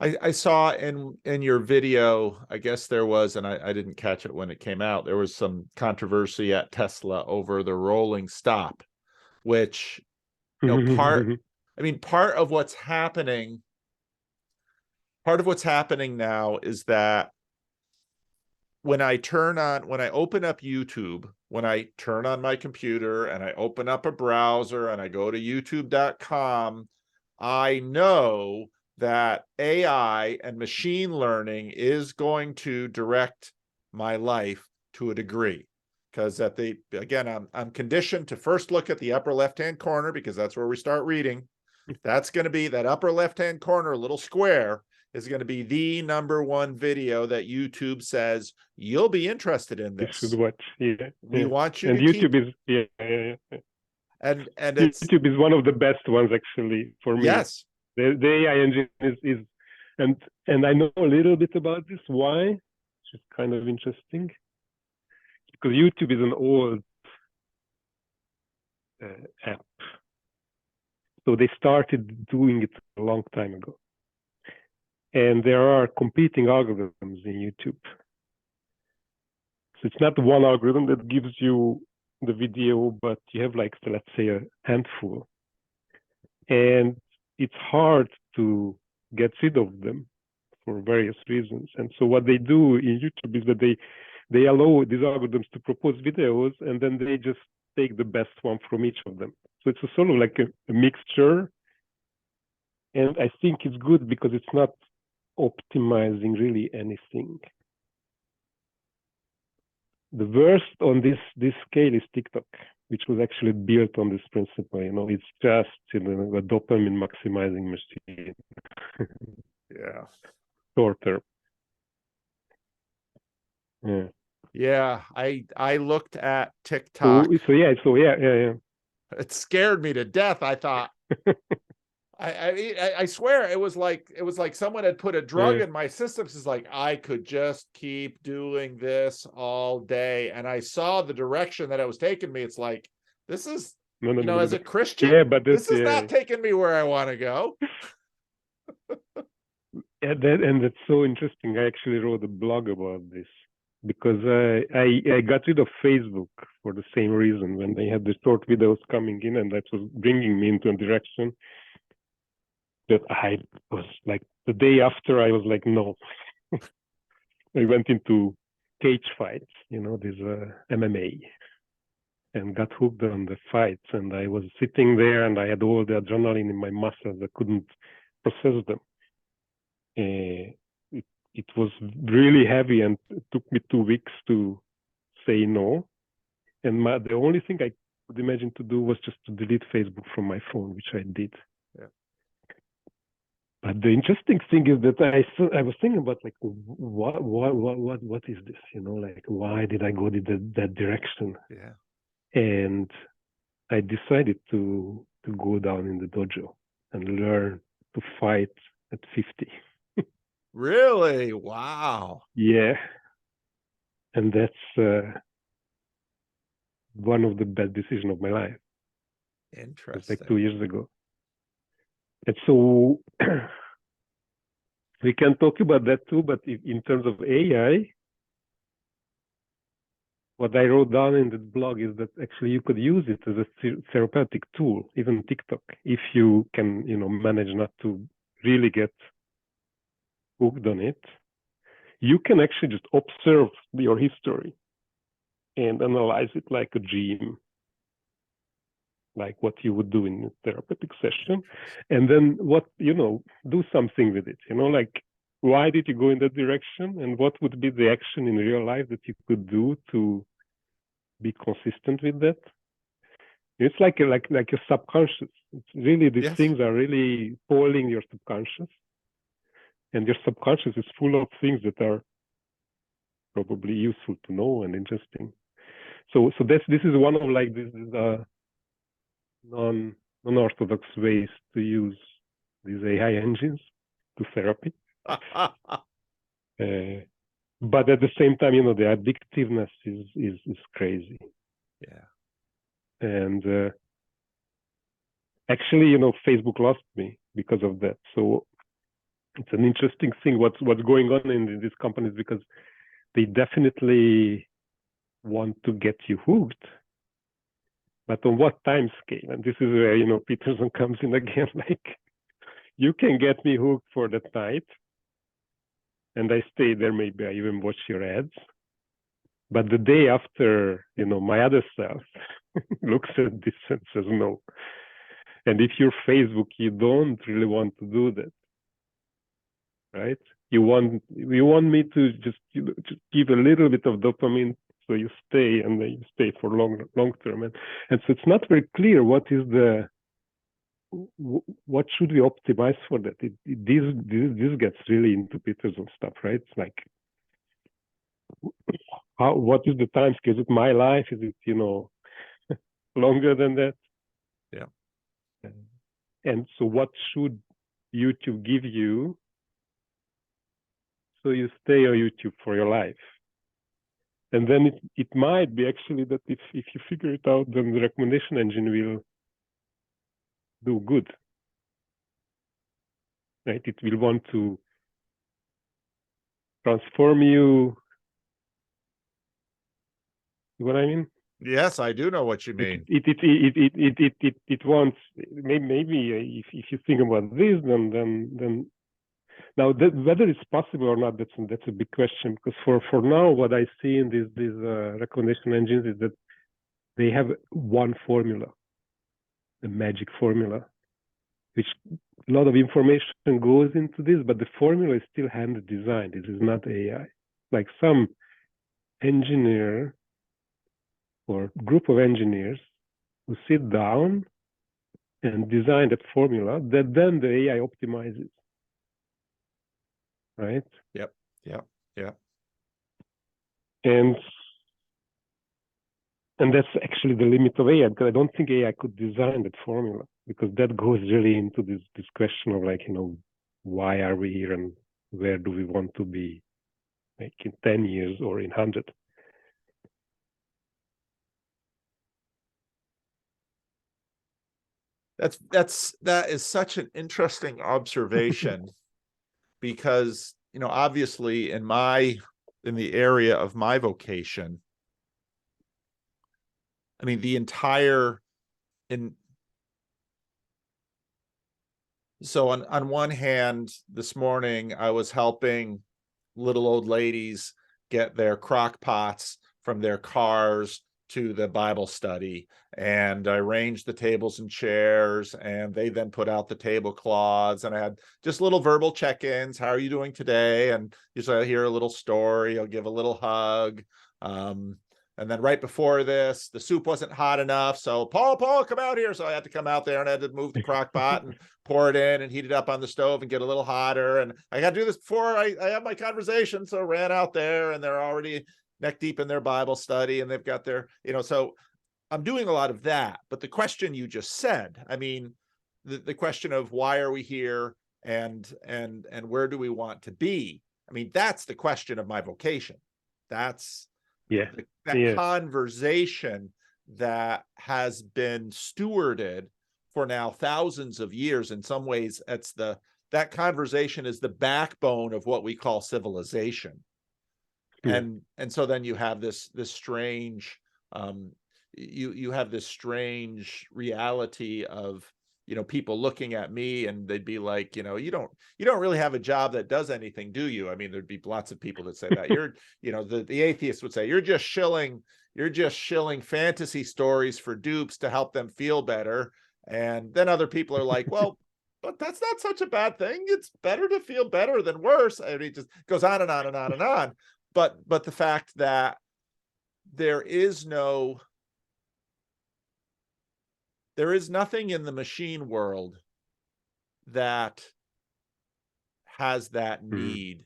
I saw in your video, I guess there was, and I didn't catch it when it came out, there was some controversy at Tesla over the rolling stop, which, part of what's happening now is that when I open up YouTube, when I turn on my computer and I open up a browser and I go to youtube.com, I know that AI and machine learning is going to direct my life to a degree, because I'm conditioned to first look at the upper left-hand corner, because that's where we start reading. That's going to be that upper left-hand corner, little square, is going to be the #1 video that YouTube says you'll be interested in this. You should watch. We want you and to YouTube keep... And it's YouTube is one of the best ones, actually, for me. Yes. The AI engine is and I know a little bit about this. Why? Which is kind of interesting. Because YouTube is an old app. So they started doing it a long time ago. And there are competing algorithms in YouTube. So it's not one algorithm that gives you the video, but you have, like, let's say, a handful. And it's hard to get rid of them for various reasons. And so what they do in YouTube is that they allow these algorithms to propose videos, and then they just take the best one from each of them. So it's a sort of like a mixture. And I think it's good because it's not optimizing really anything. The worst on this scale is TikTok, which was actually built on this principle. It's just a dopamine maximizing machine. Yeah. Short term. Yeah. I looked at TikTok. So yeah. It scared me to death. I thought, I swear it was like someone had put a drug in my system. It's like, I could just keep doing this all day. And I saw the direction that it was taking me. It's like, this is, as a Christian, but this is not taking me where I want to go. And that's so interesting. I actually wrote a blog about this, because I got rid of Facebook for the same reason, when they had the short videos coming in, and that was bringing me into a direction that I was like, the day after, I was like, no. I went into cage fights, this MMA, and got hooked on the fights. And I was sitting there, and I had all the adrenaline in my muscles. I couldn't process them. It was really heavy, and it took me 2 weeks to say no. And the only thing I could imagine to do was just to delete Facebook from my phone, which I did. Yeah. But the interesting thing is that I was thinking about, like, what is this? Like, why did I go that direction? Yeah. And I decided to go down in the dojo and learn to fight at 50. Really? Wow. Yeah. And that's one of the best decisions of my life. Interesting. It's like 2 years ago. And so we can talk about that too, but in terms of AI, what I wrote down in the blog is that actually you could use it as a therapeutic tool, even TikTok, if you can, manage not to really get hooked on it. You can actually just observe your history and analyze it like a dream. like what you would do in a therapeutic session, and then do something with it. Like, why did you go in that direction, and what would be the action in real life that you could do to be consistent with that? It's like your subconscious. It's really, these Yes. things are really polling your subconscious, and your subconscious is full of things that are probably useful to know and interesting. So this is one of like this non-orthodox ways to use these AI engines to therapy. But at the same time, the addictiveness is crazy. Yeah. And actually, Facebook lost me because of that. So it's an interesting thing what's going on in these companies, because they definitely want to get you hooked. But on what time scale? And this is where, Peterson comes in again. Like, you can get me hooked for that night, and I stay there. Maybe I even watch your ads. But the day after, my other self looks at this and says no. And if you're Facebook, you don't really want to do that, right? You want me to just give a little bit of dopamine, so you stay, and then you stay for long term. And so it's not very clear what should we optimize for that. This gets really into Peterson stuff, right? It's like, what is the time scale? Is it my life? Is it longer than that? Yeah. And so what should YouTube give you so you stay on YouTube for your life? And then it might be actually that if you figure it out, then the recommendation engine will do good, right? It will want to transform you. You know what I mean? Yes, I do know what you mean. It wants, maybe if you think about this, then now whether it's possible or not, that's a big question, because for now what I see in these recommendation engines is that they have one formula, the magic formula, which a lot of information goes into this, but the formula is still hand designed. This is not AI. Like some engineer or group of engineers who sit down and design that formula that then the AI optimizes, right? Yep. And that's actually the limit of AI, because I don't think AI could design that formula, because that goes really into this question of, like, why are we here and where do we want to be, like in 10 years or in 100. That is such an interesting observation, because obviously in the area of my vocation, I mean, so on one hand, this morning I was helping little old ladies get their crock pots from their cars to the Bible study, and I arranged the tables and chairs, and they then put out the tablecloths, and I had just little verbal check-ins. How are you doing today? And usually I'll hear a little story, I'll give a little hug. And then right before this, the soup wasn't hot enough, so Paul, come out here. So I had to come out there, and I had to move the crock pot and pour it in and heat it up on the stove and get a little hotter. And I got to do this before I have my conversation. So I ran out there, and they're already neck deep in their Bible study, and they've got their, so I'm doing a lot of that. But the question you just said, I mean, the question of why are we here, and where do we want to be? I mean, that's the question of my vocation. That's that conversation that has been stewarded for now thousands of years. In some ways, that conversation is the backbone of what we call civilization. And so then you have this strange you have this strange reality of people looking at me and they'd be like, you don't really have a job that does anything, do you? I mean, there'd be lots of people that say that. You're, the atheist would say, you're just shilling fantasy stories for dupes to help them feel better. And then other people are like, well, but that's not such a bad thing. It's better to feel better than worse. I mean, it just goes on and on and on and on. But the fact that there is nothing in the machine world that has that need,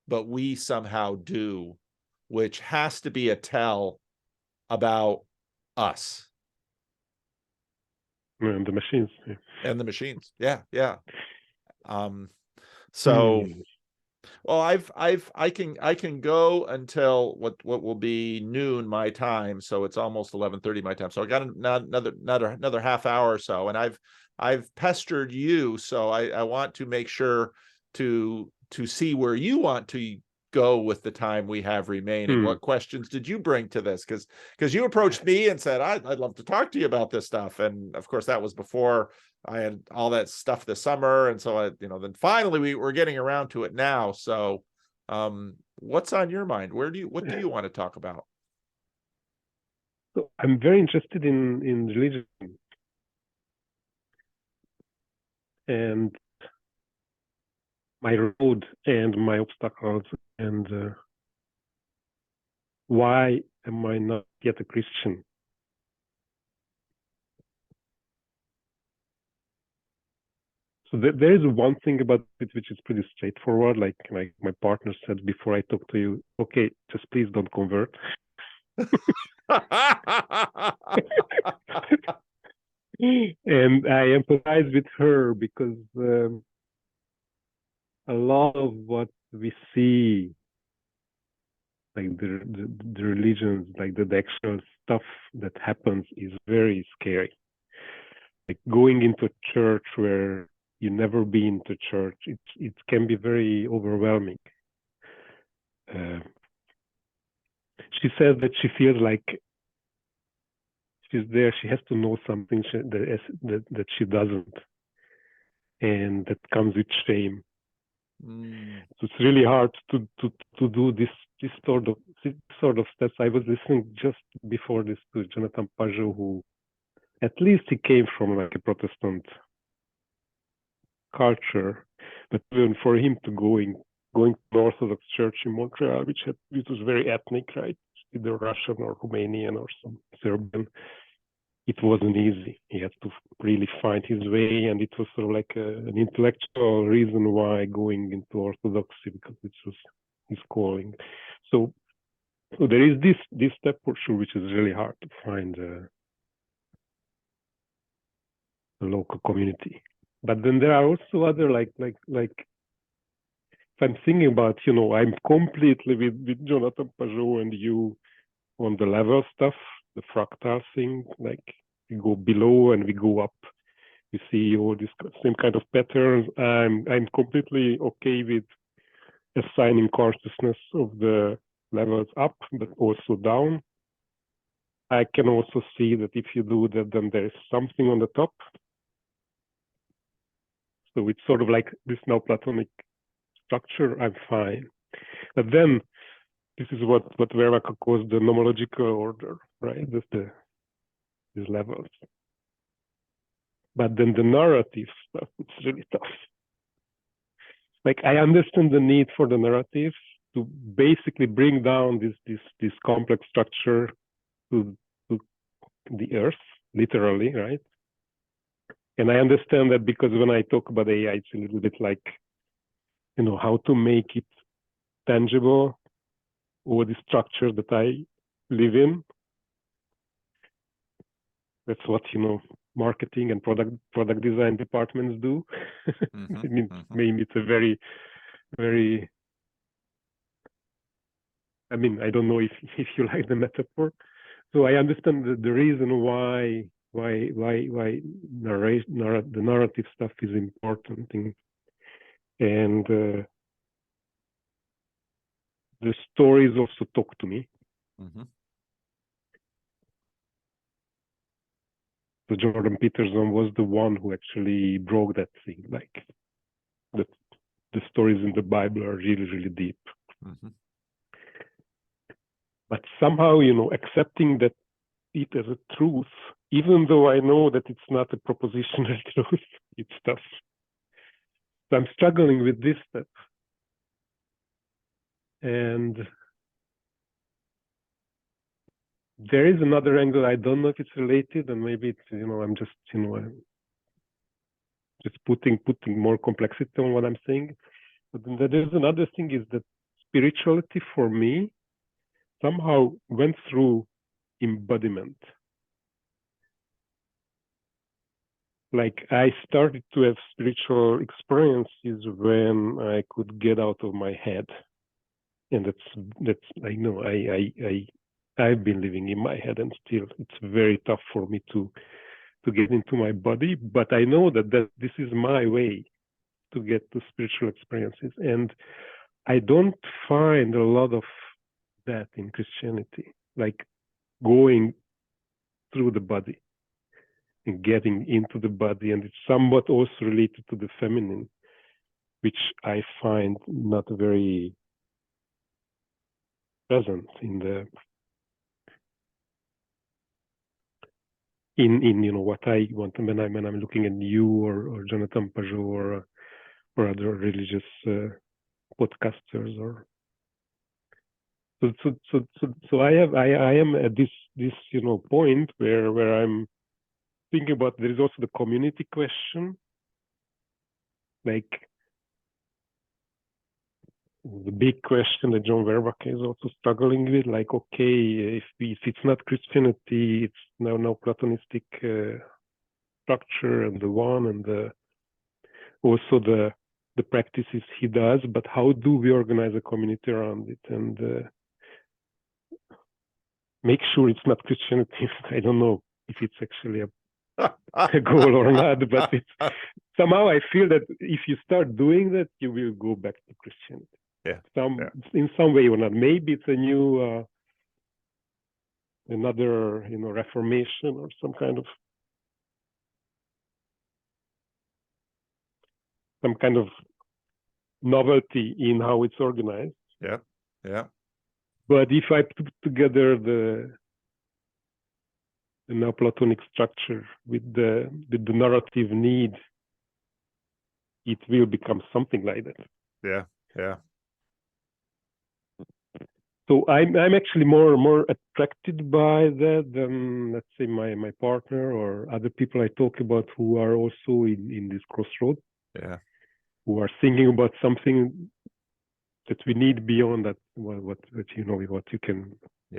but we somehow do, which has to be a tell about us. And the machines. Yeah. And the machines. Yeah. So well, I can go until what will be noon my time, so it's almost 11:30 my time. So I got another half hour or so, and I've pestered you, so I want to make sure to see where you want to go with the time we have remaining. What questions did you bring to this? Because you approached me and said I'd love to talk to you about this stuff, and of course that was before I had all that stuff this summer, and so then finally we're getting around to it now. So what's on your mind? What do you want to talk about? So I'm very interested in religion and my road and my obstacles, and why am I not yet a Christian? So there is one thing about it which is pretty straightforward. Like my partner said before I talk to you, okay, just please don't convert. And I empathize with her because a lot of what we see, like the religions, like the actual stuff that happens, is very scary. Like going into a church where you never been to church, it can be very overwhelming. She says that she feels like she's there, she has to know something that she doesn't, and that comes with shame. So it's really hard to do this sort of steps. I was listening just before this to Jonathan Pajot, who at least he came from like a Protestant culture, but even for him to going to the Orthodox Church in Montreal, which was very ethnic, right? Either Russian or Romanian or some Serbian. It wasn't easy. He had to really find his way, and it was sort of like an intellectual reason why going into Orthodoxy, because it was his calling. So there is this step for sure, which is really hard to find a local community. But then there are also other like if I'm thinking about, I'm completely with Jonathan Pajot and you on the level stuff, the fractal thing, like we go below and we go up. We see all this same kind of patterns. I'm completely okay with assigning consciousness of the levels up, but also down. I can also see that if you do that, then there is something on the top. So it's sort of like this now Platonic structure. I'm fine. But then this is what Verwaka calls the nomological order, right? These levels. But then the narrative stuff, it's really tough. Like I understand the need for the narrative to basically bring down this complex structure to the earth, literally, right? And I understand that because when I talk about AI, it's a little bit like, how to make it tangible over the structure that I live in. That's what, marketing and product design departments do. I mean, maybe it's a very, very, I mean, I don't know if you like the metaphor. So I understand the reason why the narrative stuff is important, and the stories also talk to me. So Jordan Peterson was the one who actually broke that thing. Like the stories in the Bible are really, really deep. Mm-hmm. But somehow, accepting that it as a truth, even though I know that it's not a propositional truth, it's tough. So I'm struggling with this step. And there is another angle. I don't know if it's related, and maybe it's, I'm just, just putting more complexity on what I'm saying. But then there's another thing is that spirituality for me somehow went through embodiment. Like I started to have spiritual experiences when I could get out of my head. And that's I know I've been living in my head, and still it's very tough for me to get into my body. But I know that this is my way to get to spiritual experiences, and I don't find a lot of that in Christianity, like going through the body and getting into the body, and it's somewhat also related to the feminine, which I find not very present in what I want when I'm looking at you or Jonathan Pajot or other religious podcasters or so I am at this point where I'm thinking about. There is also the community question, like the big question that John Vervaeke is also struggling with, like, okay, if it's not Christianity, it's now Platonistic structure and the one and also the practices he does, but how do we organize a community around it and make sure it's not Christianity? I don't know if it's actually a goal or not, but it's somehow I feel that if you start doing that, you will go back to Christianity. In some way or not. Maybe it's a new another reformation or some kind of novelty in how it's organized. Yeah. But if I put together the Neoplatonic structure with the narrative need, it will become something like that. Yeah. So I'm actually more attracted by that than, let's say, my partner or other people I talk about who are also in this crossroad. Yeah. Who are thinking about something that we need beyond that, what you can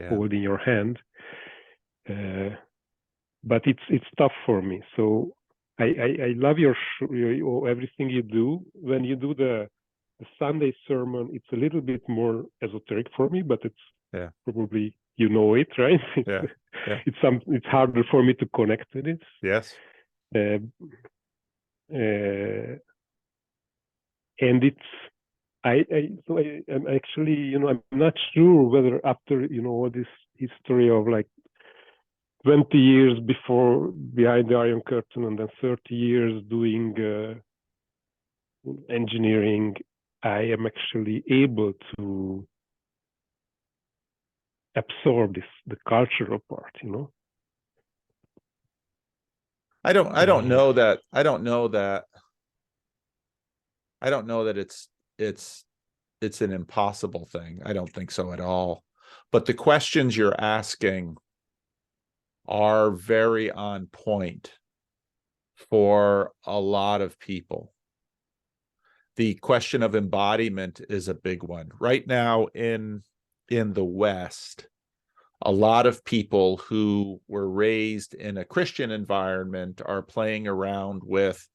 hold in your hand. But it's tough for me. So I love your everything you do. When you do the Sunday sermon, it's a little bit more esoteric for me, but it's probably it, right? It's harder for me to connect with it. Yes. And it's I'm actually I'm not sure whether after all this history of like 20 years behind the Iron Curtain and then 30 years doing engineering, I am actually able to absorb the cultural part. I don't know that it's an impossible thing. I don't think so at all. But the questions you're asking are very on point for a lot of people. The question of embodiment is a big one. Right now in the West, a lot of people who were raised in a Christian environment are playing around with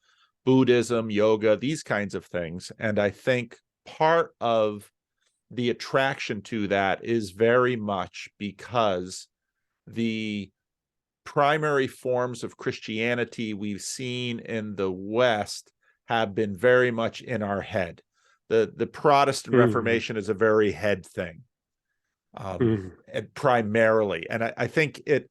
Buddhism, yoga, these kinds of things. And I think part of the attraction to that is very much because the primary forms of Christianity we've seen in the West have been very much in our head. The Protestant Reformation is a very head thing, and primarily. And I think it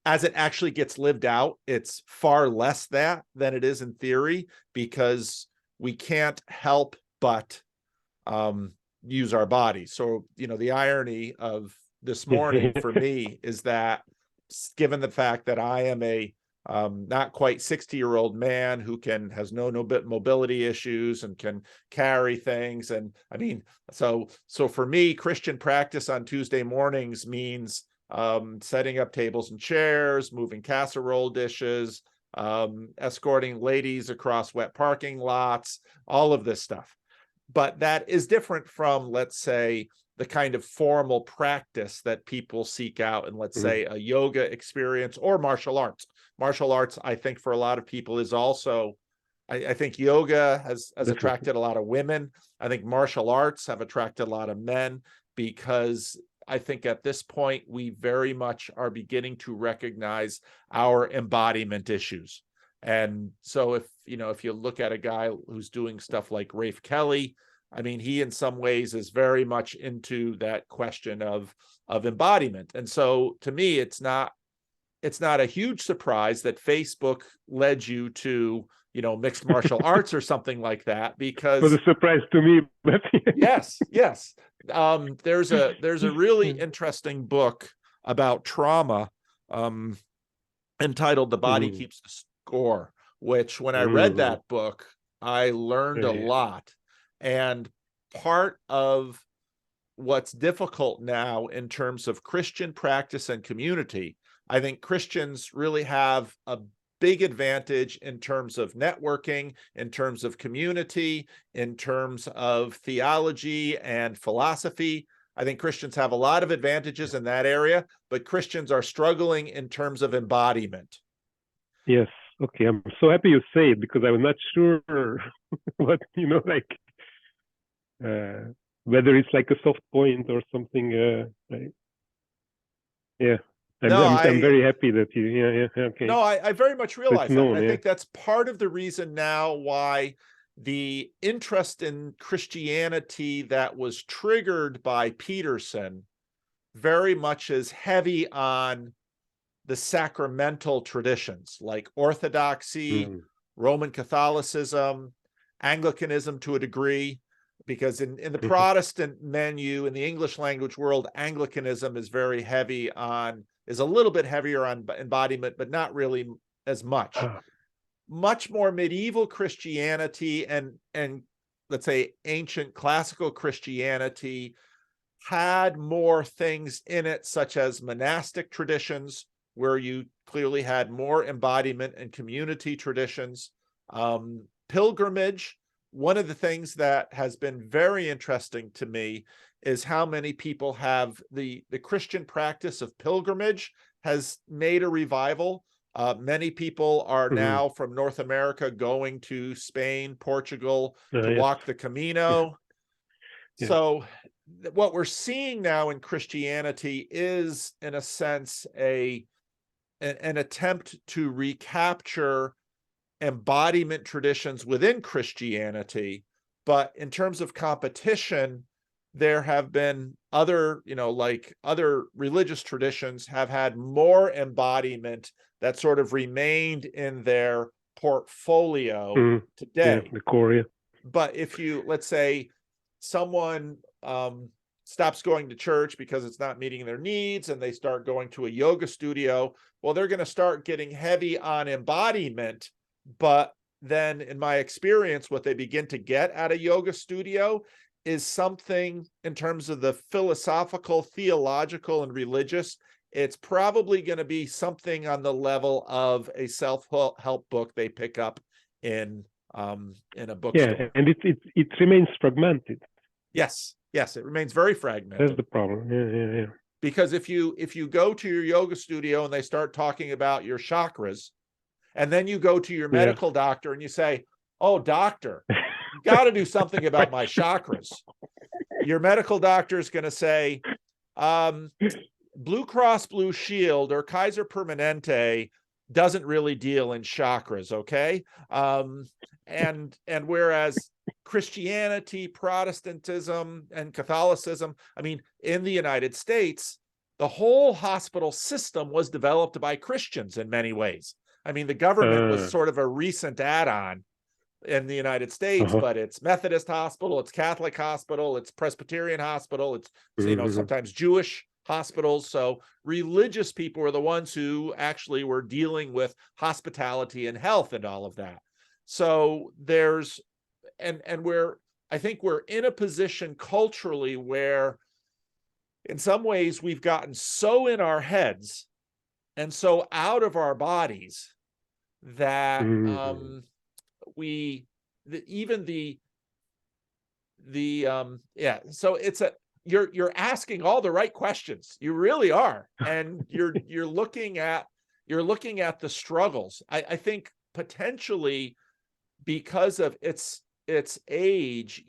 as it actually gets lived out, it's far less that than it is in theory, because we can't help but use our bodies. So, the irony of this morning for me is that, given the fact that I am a not quite 60-year-old man who has no mobility issues and can carry things. And I mean, so for me, Christian practice on Tuesday mornings means setting up tables and chairs, moving casserole dishes, escorting ladies across wet parking lots, all of this stuff. But that is different from, let's say, the kind of formal practice that people seek out in, let's say, a yoga experience or martial arts. Martial arts, I think, for a lot of people is also, I think yoga has attracted a lot of women. I think martial arts have attracted a lot of men, because I think at this point, we very much are beginning to recognize our embodiment issues. And so if you look at a guy who's doing stuff like Rafe Kelly, I mean, he in some ways is very much into that question of embodiment. And so to me, it's not a huge surprise that Facebook led you to, mixed martial arts or something like that, because it was a surprise to me. But yes. There's a really interesting book about trauma entitled "The Body Keeps the Score," which, when I read that book, I learned a lot. And part of what's difficult now in terms of Christian practice and community, I think Christians really have a big advantage in terms of networking, in terms of community, in terms of theology and philosophy. I think Christians have a lot of advantages in that area, but Christians are struggling in terms of embodiment. Yes. Okay. I'm so happy you say it, because I was not sure what, whether it's like a soft point or something. Yeah. I'm very happy that you, okay. No, I very much realize that. And I yeah. think that's part of the reason now why the interest in Christianity that was triggered by Peterson very much is heavy on the sacramental traditions like Orthodoxy, Roman Catholicism, Anglicanism to a degree, because in the Protestant menu, in the English language world, Anglicanism is a little bit heavier on embodiment, but not really as much. Much more medieval Christianity and let's say ancient classical Christianity had more things in it, such as monastic traditions, where you clearly had more embodiment and community traditions. Pilgrimage. One of the things that has been very interesting to me is how many people have the Christian practice of pilgrimage has made a revival. Many people are now from North America going to Spain, Portugal to walk the Camino. So what we're seeing now in Christianity is, in a sense, an attempt to recapture embodiment traditions within Christianity. But in terms of competition, there have been other, like other religious traditions have had more embodiment that sort of remained in their portfolio today. The core, But if you, let's say, someone stops going to church because it's not meeting their needs and they start going to a yoga studio, well, they're going to start getting heavy on embodiment. But then, in my experience, what they begin to get at a yoga studio is something in terms of the philosophical, theological, and religious. It's probably going to be something on the level of a self-help book they pick up in a bookstore. Yeah, and it remains fragmented. Yes, it remains very fragmented. That's the problem. Yeah. Because if you go to your yoga studio and they start talking about your chakras, and then you go to your medical doctor and you say, "Oh, doctor, you got to do something about my chakras." Your medical doctor is going to say, Blue Cross Blue Shield or Kaiser Permanente doesn't really deal in chakras, okay? And whereas Christianity, Protestantism, and Catholicism, I mean, in the United States, the whole hospital system was developed by Christians in many ways. I mean, the government was sort of a recent add-on in the United States, but it's Methodist hospital, it's Catholic hospital, it's Presbyterian hospital, it's, you know, sometimes Jewish hospitals. So religious people were the ones who actually were dealing with hospitality and health and all of that. So there's, and I think we're in a position culturally where in some ways we've gotten so in our heads and so out of our bodies that so it's you're asking all the right questions. You really are. And you're looking at the struggles. I think potentially because of its age,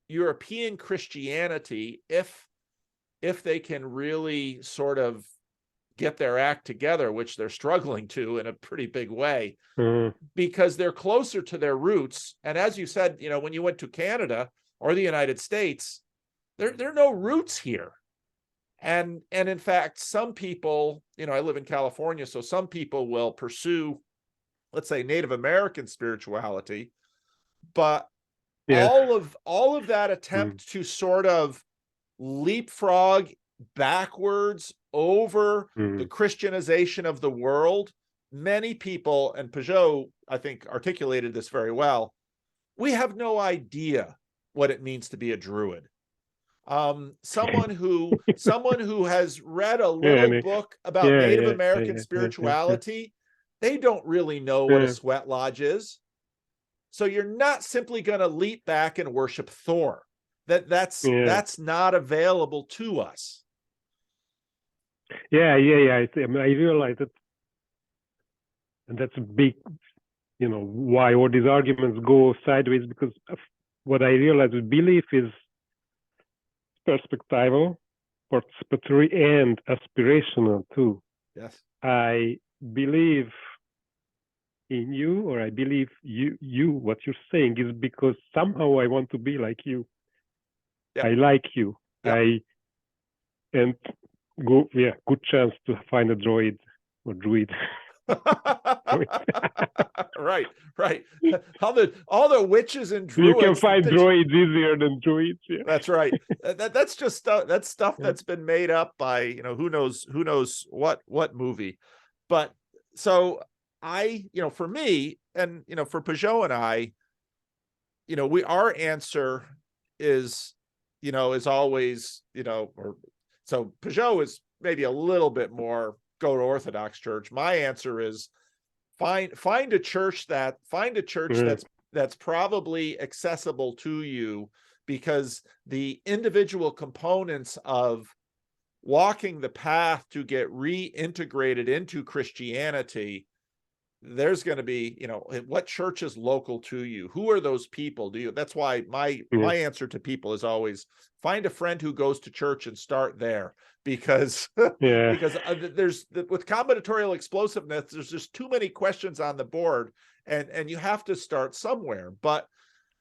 European Christianity, if they can really sort of get their act together, which they're struggling to in a pretty big way, because they're closer to their roots. And as you said, you know, when you went to Canada or the United States, there are no roots here. And in fact, some people, you know, I live in California, so some people will pursue, let's say, Native American spirituality, but all of that attempt to sort of leapfrog backwards over the Christianization of the world, many people, and Peugeot, I think, articulated this very well, we have no idea what it means to be a Druid. Someone who has read a little book about Native American spirituality, they don't really know what a sweat lodge is. So you're not simply going to leap back and worship Thor. That's not available to us. I realize that, and that's a big, you know, why all these arguments go sideways, because of what I realize with belief is perspectival, participatory, and aspirational too. Yes. I believe in you, or I believe you what you're saying is because somehow I want to be like you. I like you. Good chance to find a droid or druid. right. All the witches and druids. You can find droids easier than druids. Yeah. That's right. That's just that's stuff that's been made up by, you know, who knows what movie. But so for me, and, you know, for Peugeot and I, you know, our answer is, you know, is always, you know, so Peugeot is maybe a little bit more go to Orthodox church. My answer is find a church that's probably accessible to you, because the individual components of walking the path to get reintegrated into Christianity, there's going to be, you know, what church is local to you? Who are those people? That's why my answer to people is always find a friend who goes to church and start there, because because there's with combinatorial explosiveness, there's just too many questions on the board, and you have to start somewhere. But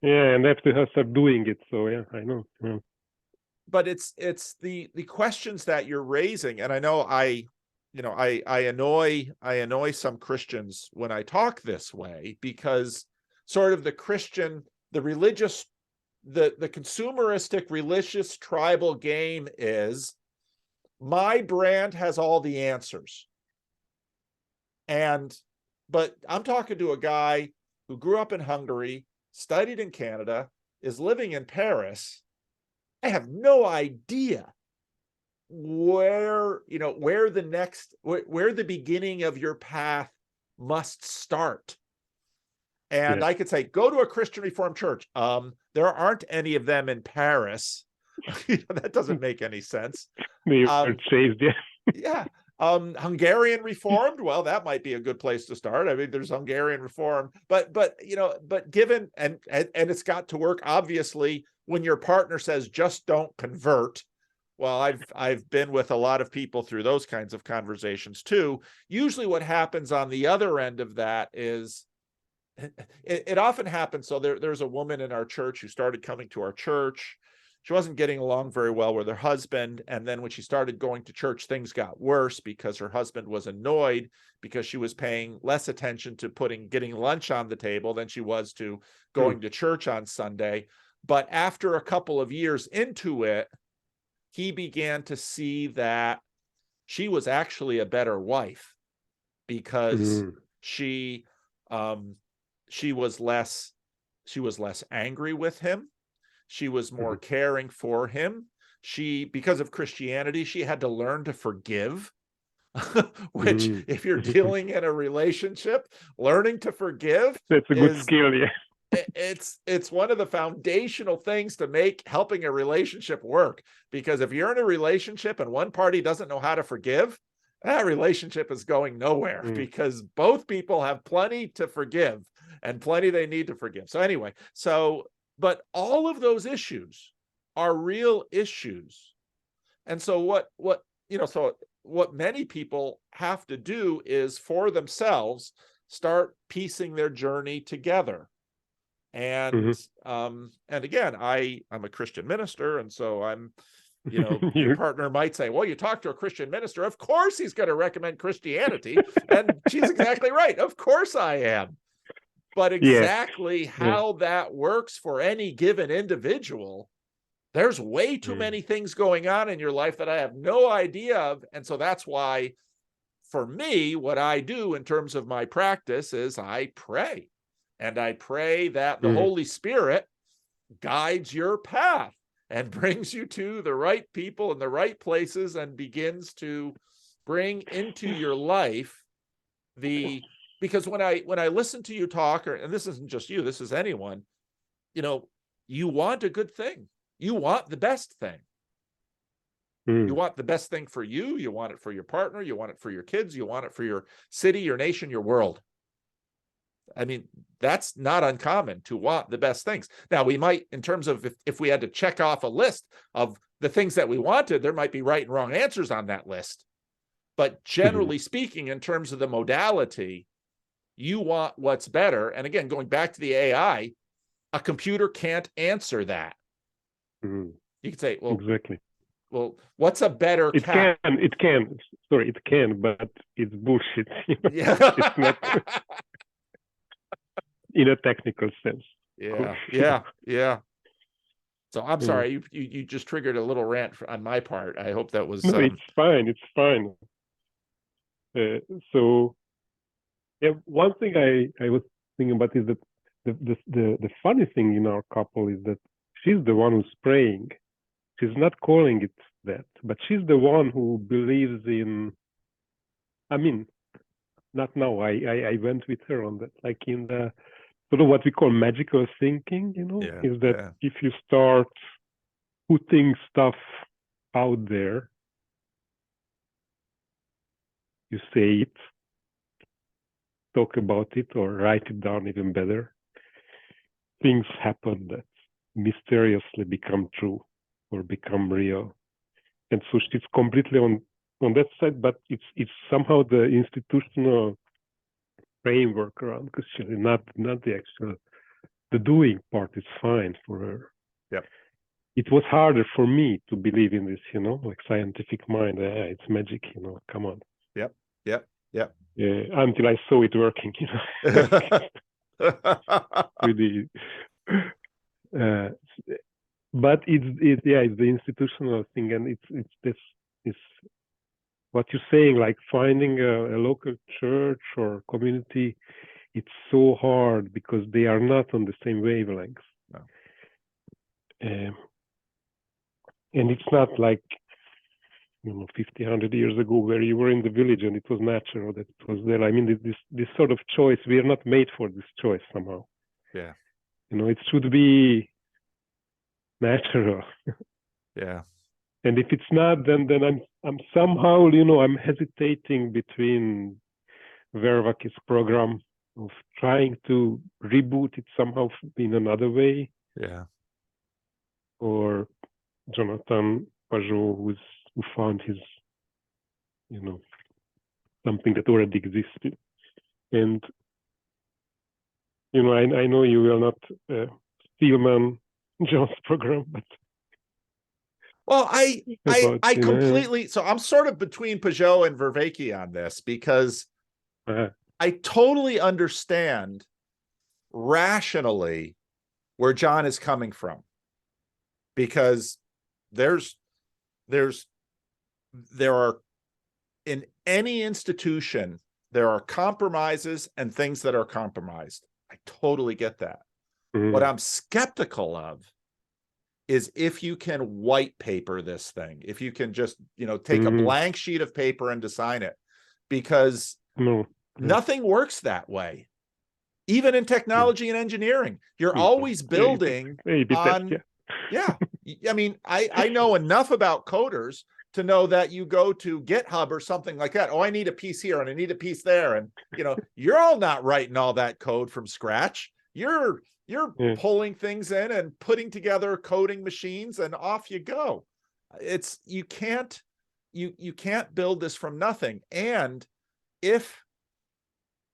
and have to start doing it. So I know. But it's the questions that you're raising, and I know I annoy some Christians when I talk this way, because sort of the consumeristic religious tribal game is my brand has all the answers. But I'm talking to a guy who grew up in Hungary, studied in Canada, is living in Paris. I have no idea where the beginning of your path must start. And I could say, go to a Christian Reformed church. There aren't any of them in Paris. That doesn't make any sense. Hungarian Reformed, well, that might be a good place to start. I mean, there's Hungarian Reformed, but given, and it's got to work, obviously, when your partner says, just don't convert. Well, I've been with a lot of people through those kinds of conversations too. Usually what happens on the other end of that is, it often happens. So there's a woman in our church who started coming to our church. she wasn't getting along very well with her husband. And then when she started going to church, things got worse because her husband was annoyed because she was paying less attention to getting lunch on the table than she was to going to church on Sunday. But after a couple of years into it, he began to see that she was actually a better wife because she was less angry with him. She was more caring for him. Because of Christianity, she had to learn to forgive, which if you're dealing in a relationship, learning to forgive, that's a good skill. Yeah. It's one of the foundational things to helping a relationship work, because if you're in a relationship and one party doesn't know how to forgive, that relationship is going nowhere because both people have plenty to forgive and plenty they need to forgive. So anyway, but all of those issues are real issues. And so what many people have to do is for themselves start piecing their journey together. And again, I'm a Christian minister, and so I'm, your partner might say, well, you talk to a Christian minister, of course he's going to recommend Christianity. And she's exactly right. Of course I am. But exactly how that works for any given individual, there's way too many things going on in your life that I have no idea of. And so that's why, for me, what I do in terms of my practice is I pray. And I pray that the Holy Spirit guides your path and brings you to the right people in the right places and begins to bring into your life because when I listen to you talk, and this isn't just you, this is anyone, you want a good thing. You want the best thing. You want the best thing for you. You want it for your partner. You want it for your kids. You want it for your city, your nation, your world. I mean, that's not uncommon to want the best things. Now, we might, in terms of if we had to check off a list of the things that we wanted, there might be right and wrong answers on that list. But generally speaking, in terms of the modality, you want what's better. And again, going back to the AI, a computer can't answer that. You could say, well, exactly. Well, what's a better cat? It can. Sorry, it can, but it's bullshit. Yeah. It's not in a technical sense. Yeah. So I'm sorry, you just triggered a little rant on my part. I hope that was. No, it's fine. It's fine. So, yeah, one thing I was thinking about is that the funny thing in our couple is that she's the one who's praying. She's not calling it that, but she's the one who believes in. I mean, not now. I went with her on that, like in the sort of what we call magical thinking. Is that if you start putting stuff out there, you say it, talk about it, or write it down even better, things happen that mysteriously become true or become real. And so she's completely on that side, but it's somehow the institutional framework around, because she's not the actual, the doing part is fine for her. Yep. It was harder for me to believe in this, like scientific mind. It's magic, come on. Yep. Until I saw it working, with but it's the institutional thing, and it's what you're saying, like finding a local church or community. It's so hard because they are not on the same wavelengths. No. And it's not like 50, 100 years ago where you were in the village and it was natural that it was there. I mean, this sort of choice, we are not made for this choice somehow. Yeah. It should be natural. Yeah. And if it's not, then I'm somehow, I'm hesitating between Vervak's program of trying to reboot it somehow in another way. Yeah. Or Jonathan Pajot, who found his, something that already existed. And, I know you will not steal man John's program, but Well, about, I you know, completely, so I'm sort of between Peugeot and Vervaeke on this, because uh, I totally understand rationally where John is coming from, because there's there's there are, in any institution, there are compromises and things that are compromised. I totally get that. What I'm skeptical of is if you can white paper this thing, if you can just, take a blank sheet of paper and design it, because no, nothing works that way. Even in technology and engineering, you're always building on, yeah. I mean, I know enough about coders to know that you go to GitHub or something like that. Oh, I need a piece here and I need a piece there. And, you're all not writing all that code from scratch. You're pulling things in and putting together coding machines, and off you go. It's, you can't build this from nothing. And if,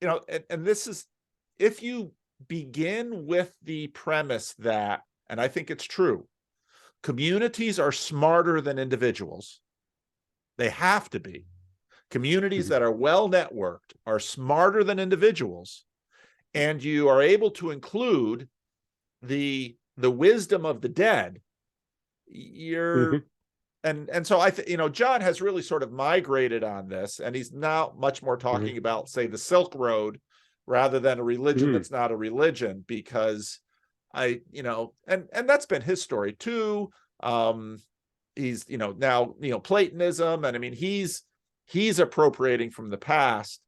and this is, if you begin with the premise that, and I think it's true, communities are smarter than individuals. They have to be. Communities that are well networked are smarter than individuals, and you are able to include the wisdom of the dead. You're and so I think, John has really sort of migrated on this, and he's now much more talking about, say, the Silk Road rather than a religion that's not a religion, because and that's been his story too. He's, now, Platonism, and I mean, he's appropriating from the past.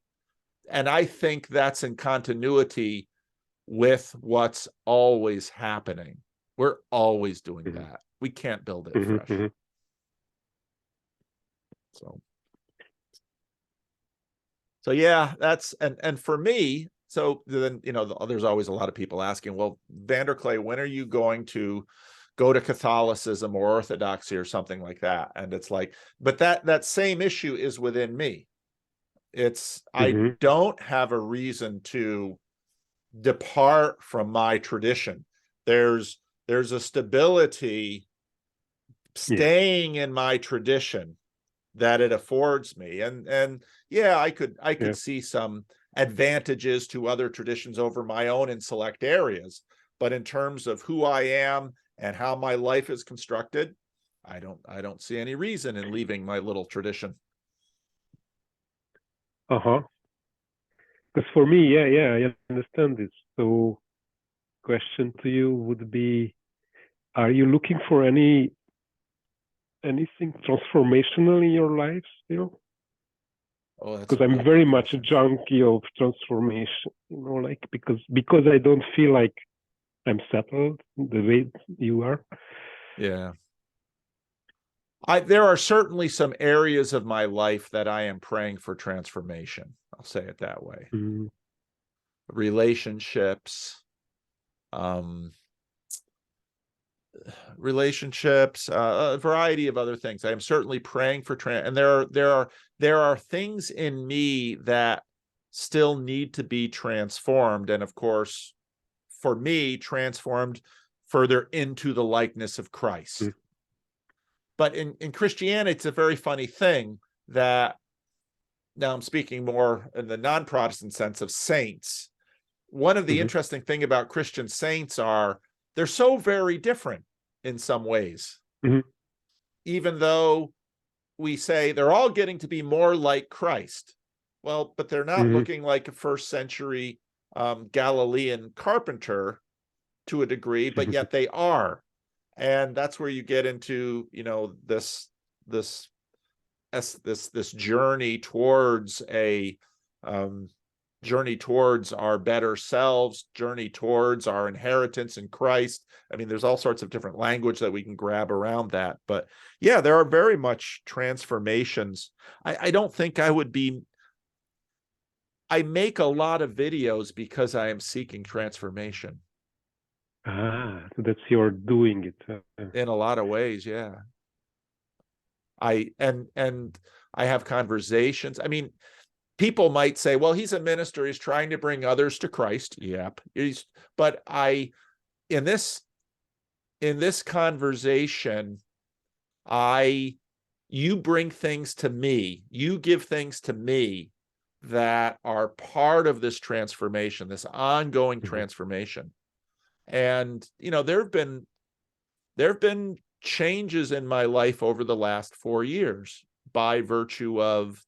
And I think that's in continuity with what's always happening. We're always doing that. We can't build it fresh. So yeah, that's, and for me, so then, there's always a lot of people asking, well, Vanderklay, when are you going to go to Catholicism or Orthodoxy or something like that? And it's like, but that same issue is within me. It's, I don't have a reason to depart from my tradition. There's a stability staying in my tradition that it affords me. And yeah, I could see some advantages to other traditions over my own in select areas. But in terms of who I am and how my life is constructed, I don't see any reason in leaving my little tradition. Because for me, I understand this. So, question to you would be: are you looking for anything transformational in your life still? Oh, because I'm very much a junkie of transformation, like because I don't feel like I'm settled the way you are. Yeah. There are certainly some areas of my life that I am praying for transformation. I'll say it that way. Relationships, a variety of other things. I am certainly praying for and there are things in me that still need to be transformed, and of course, for me, transformed further into the likeness of Christ. But in Christianity, it's a very funny thing that, now I'm speaking more in the non-Protestant sense of saints. One of the interesting thing about Christian saints are they're so very different in some ways. Even though we say they're all getting to be more like Christ. Well, but they're not looking like a first century Galilean carpenter to a degree, but yet they are. And that's where you get into, this journey towards journey towards our better selves, journey towards our inheritance in Christ. I mean, there's all sorts of different language that we can grab around that. But yeah, there are very much transformations. I don't think I would be, I make a lot of videos because I am seeking transformation. So that's your doing it. In a lot of ways, yeah. And I have conversations. I mean, people might say, well, he's a minister, he's trying to bring others to Christ. Yep. But in this conversation, you bring things to me, you give things to me that are part of this transformation, this ongoing transformation. And, you know, there have been changes in my life over the last 4 years by virtue of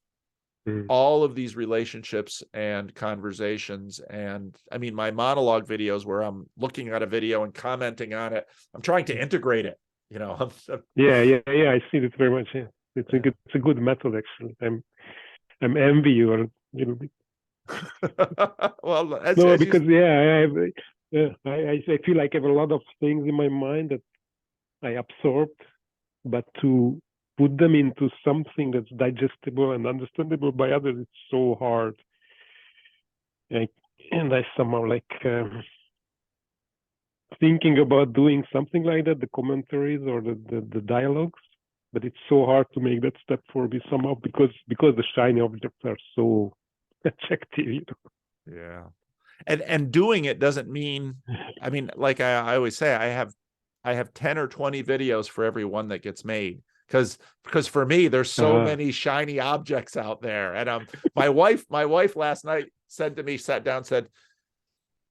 all of these relationships and conversations. And I mean, my monologue videos where I'm looking at a video and commenting on it, I'm trying to integrate it, you know. Yeah, I see that very much. Yeah, it's a good method actually. I'm envy you a little bit. Well, No, because I feel like I have a lot of things in my mind that I absorbed, but to put them into something that's digestible and understandable by others, it's so hard. And I somehow thinking about doing something like that, the commentaries or the dialogues, but it's so hard to make that step for me somehow because the shiny objects are so attractive, you know. Yeah. And doing it doesn't mean, I mean, like I always say, I have 10 or 20 videos for every one that gets made. Because for me, there's so many shiny objects out there. And my wife last night said to me, sat down, said,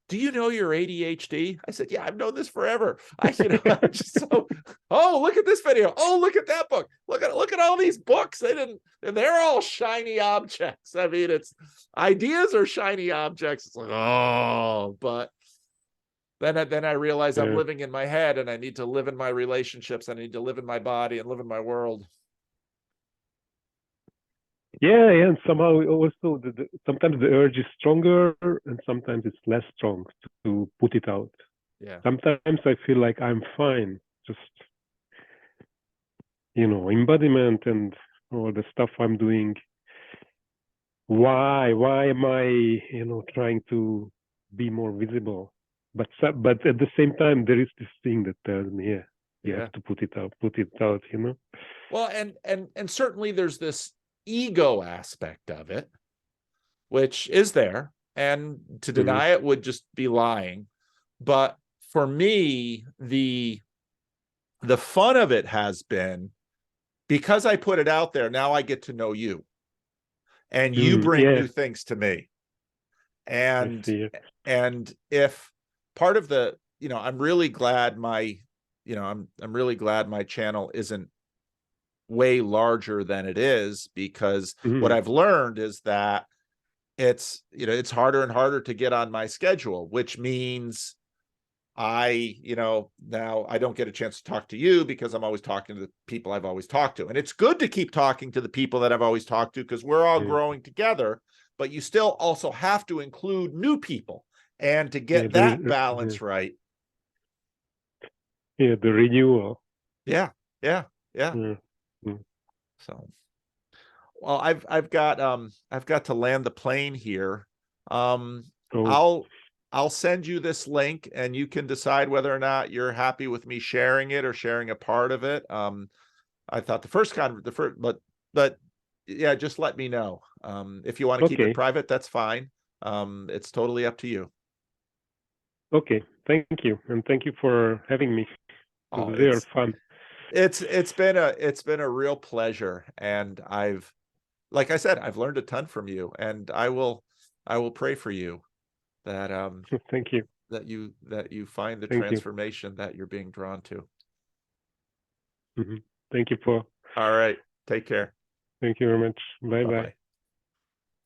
"Do you know your ADHD?" I said, "Yeah, I've known this forever." I'm just so, oh, look at this video. Oh, look at that book. Look at all these books. And they're all shiny objects. I mean, it's ideas are shiny objects. It's like, oh, but then I realize I'm living in my head and I need to live in my relationships. I need to live in my body and live in my world. Yeah, and somehow also sometimes the urge is stronger and sometimes it's less strong to put it out. Yeah. Sometimes I feel like I'm fine, just, you know, embodiment and all the stuff I'm doing. Why am I, you know, trying to be more visible? But at the same time, there is this thing that tells me, yeah, you have to put it out, you know. Well, and certainly there's this ego aspect of it, which is there, and to deny it would just be lying. But for me, the fun of it has been because I put it out there, now I get to know you. And you bring new things to me. And if part of the, you know, I'm really glad my, you know, I'm really glad my channel isn't way larger than it is, because what I've learned is that it's, you know, it's harder and harder to get on my schedule, which means you know, now I don't get a chance to talk to you because I'm always talking to the people I've always talked to. And it's good to keep talking to the people that I've always talked to because we're all growing together, but you still also have to include new people. And to get that balance right. Yeah, the renewal. Yeah. So, well, I've got to land the plane here. I'll send you this link and you can decide whether or not you're happy with me sharing it or sharing a part of it. I thought but yeah, just let me know. If you want to keep it private, that's fine. It's totally up to you. Okay. Thank you. And thank you for having me. It was very fun. It's been a real pleasure. And like I said, I've learned a ton from you, and I will pray for you that thank you, that you find the transformation that you're being drawn to. Thank you, Paul. All right, take care. Thank you very much. Bye.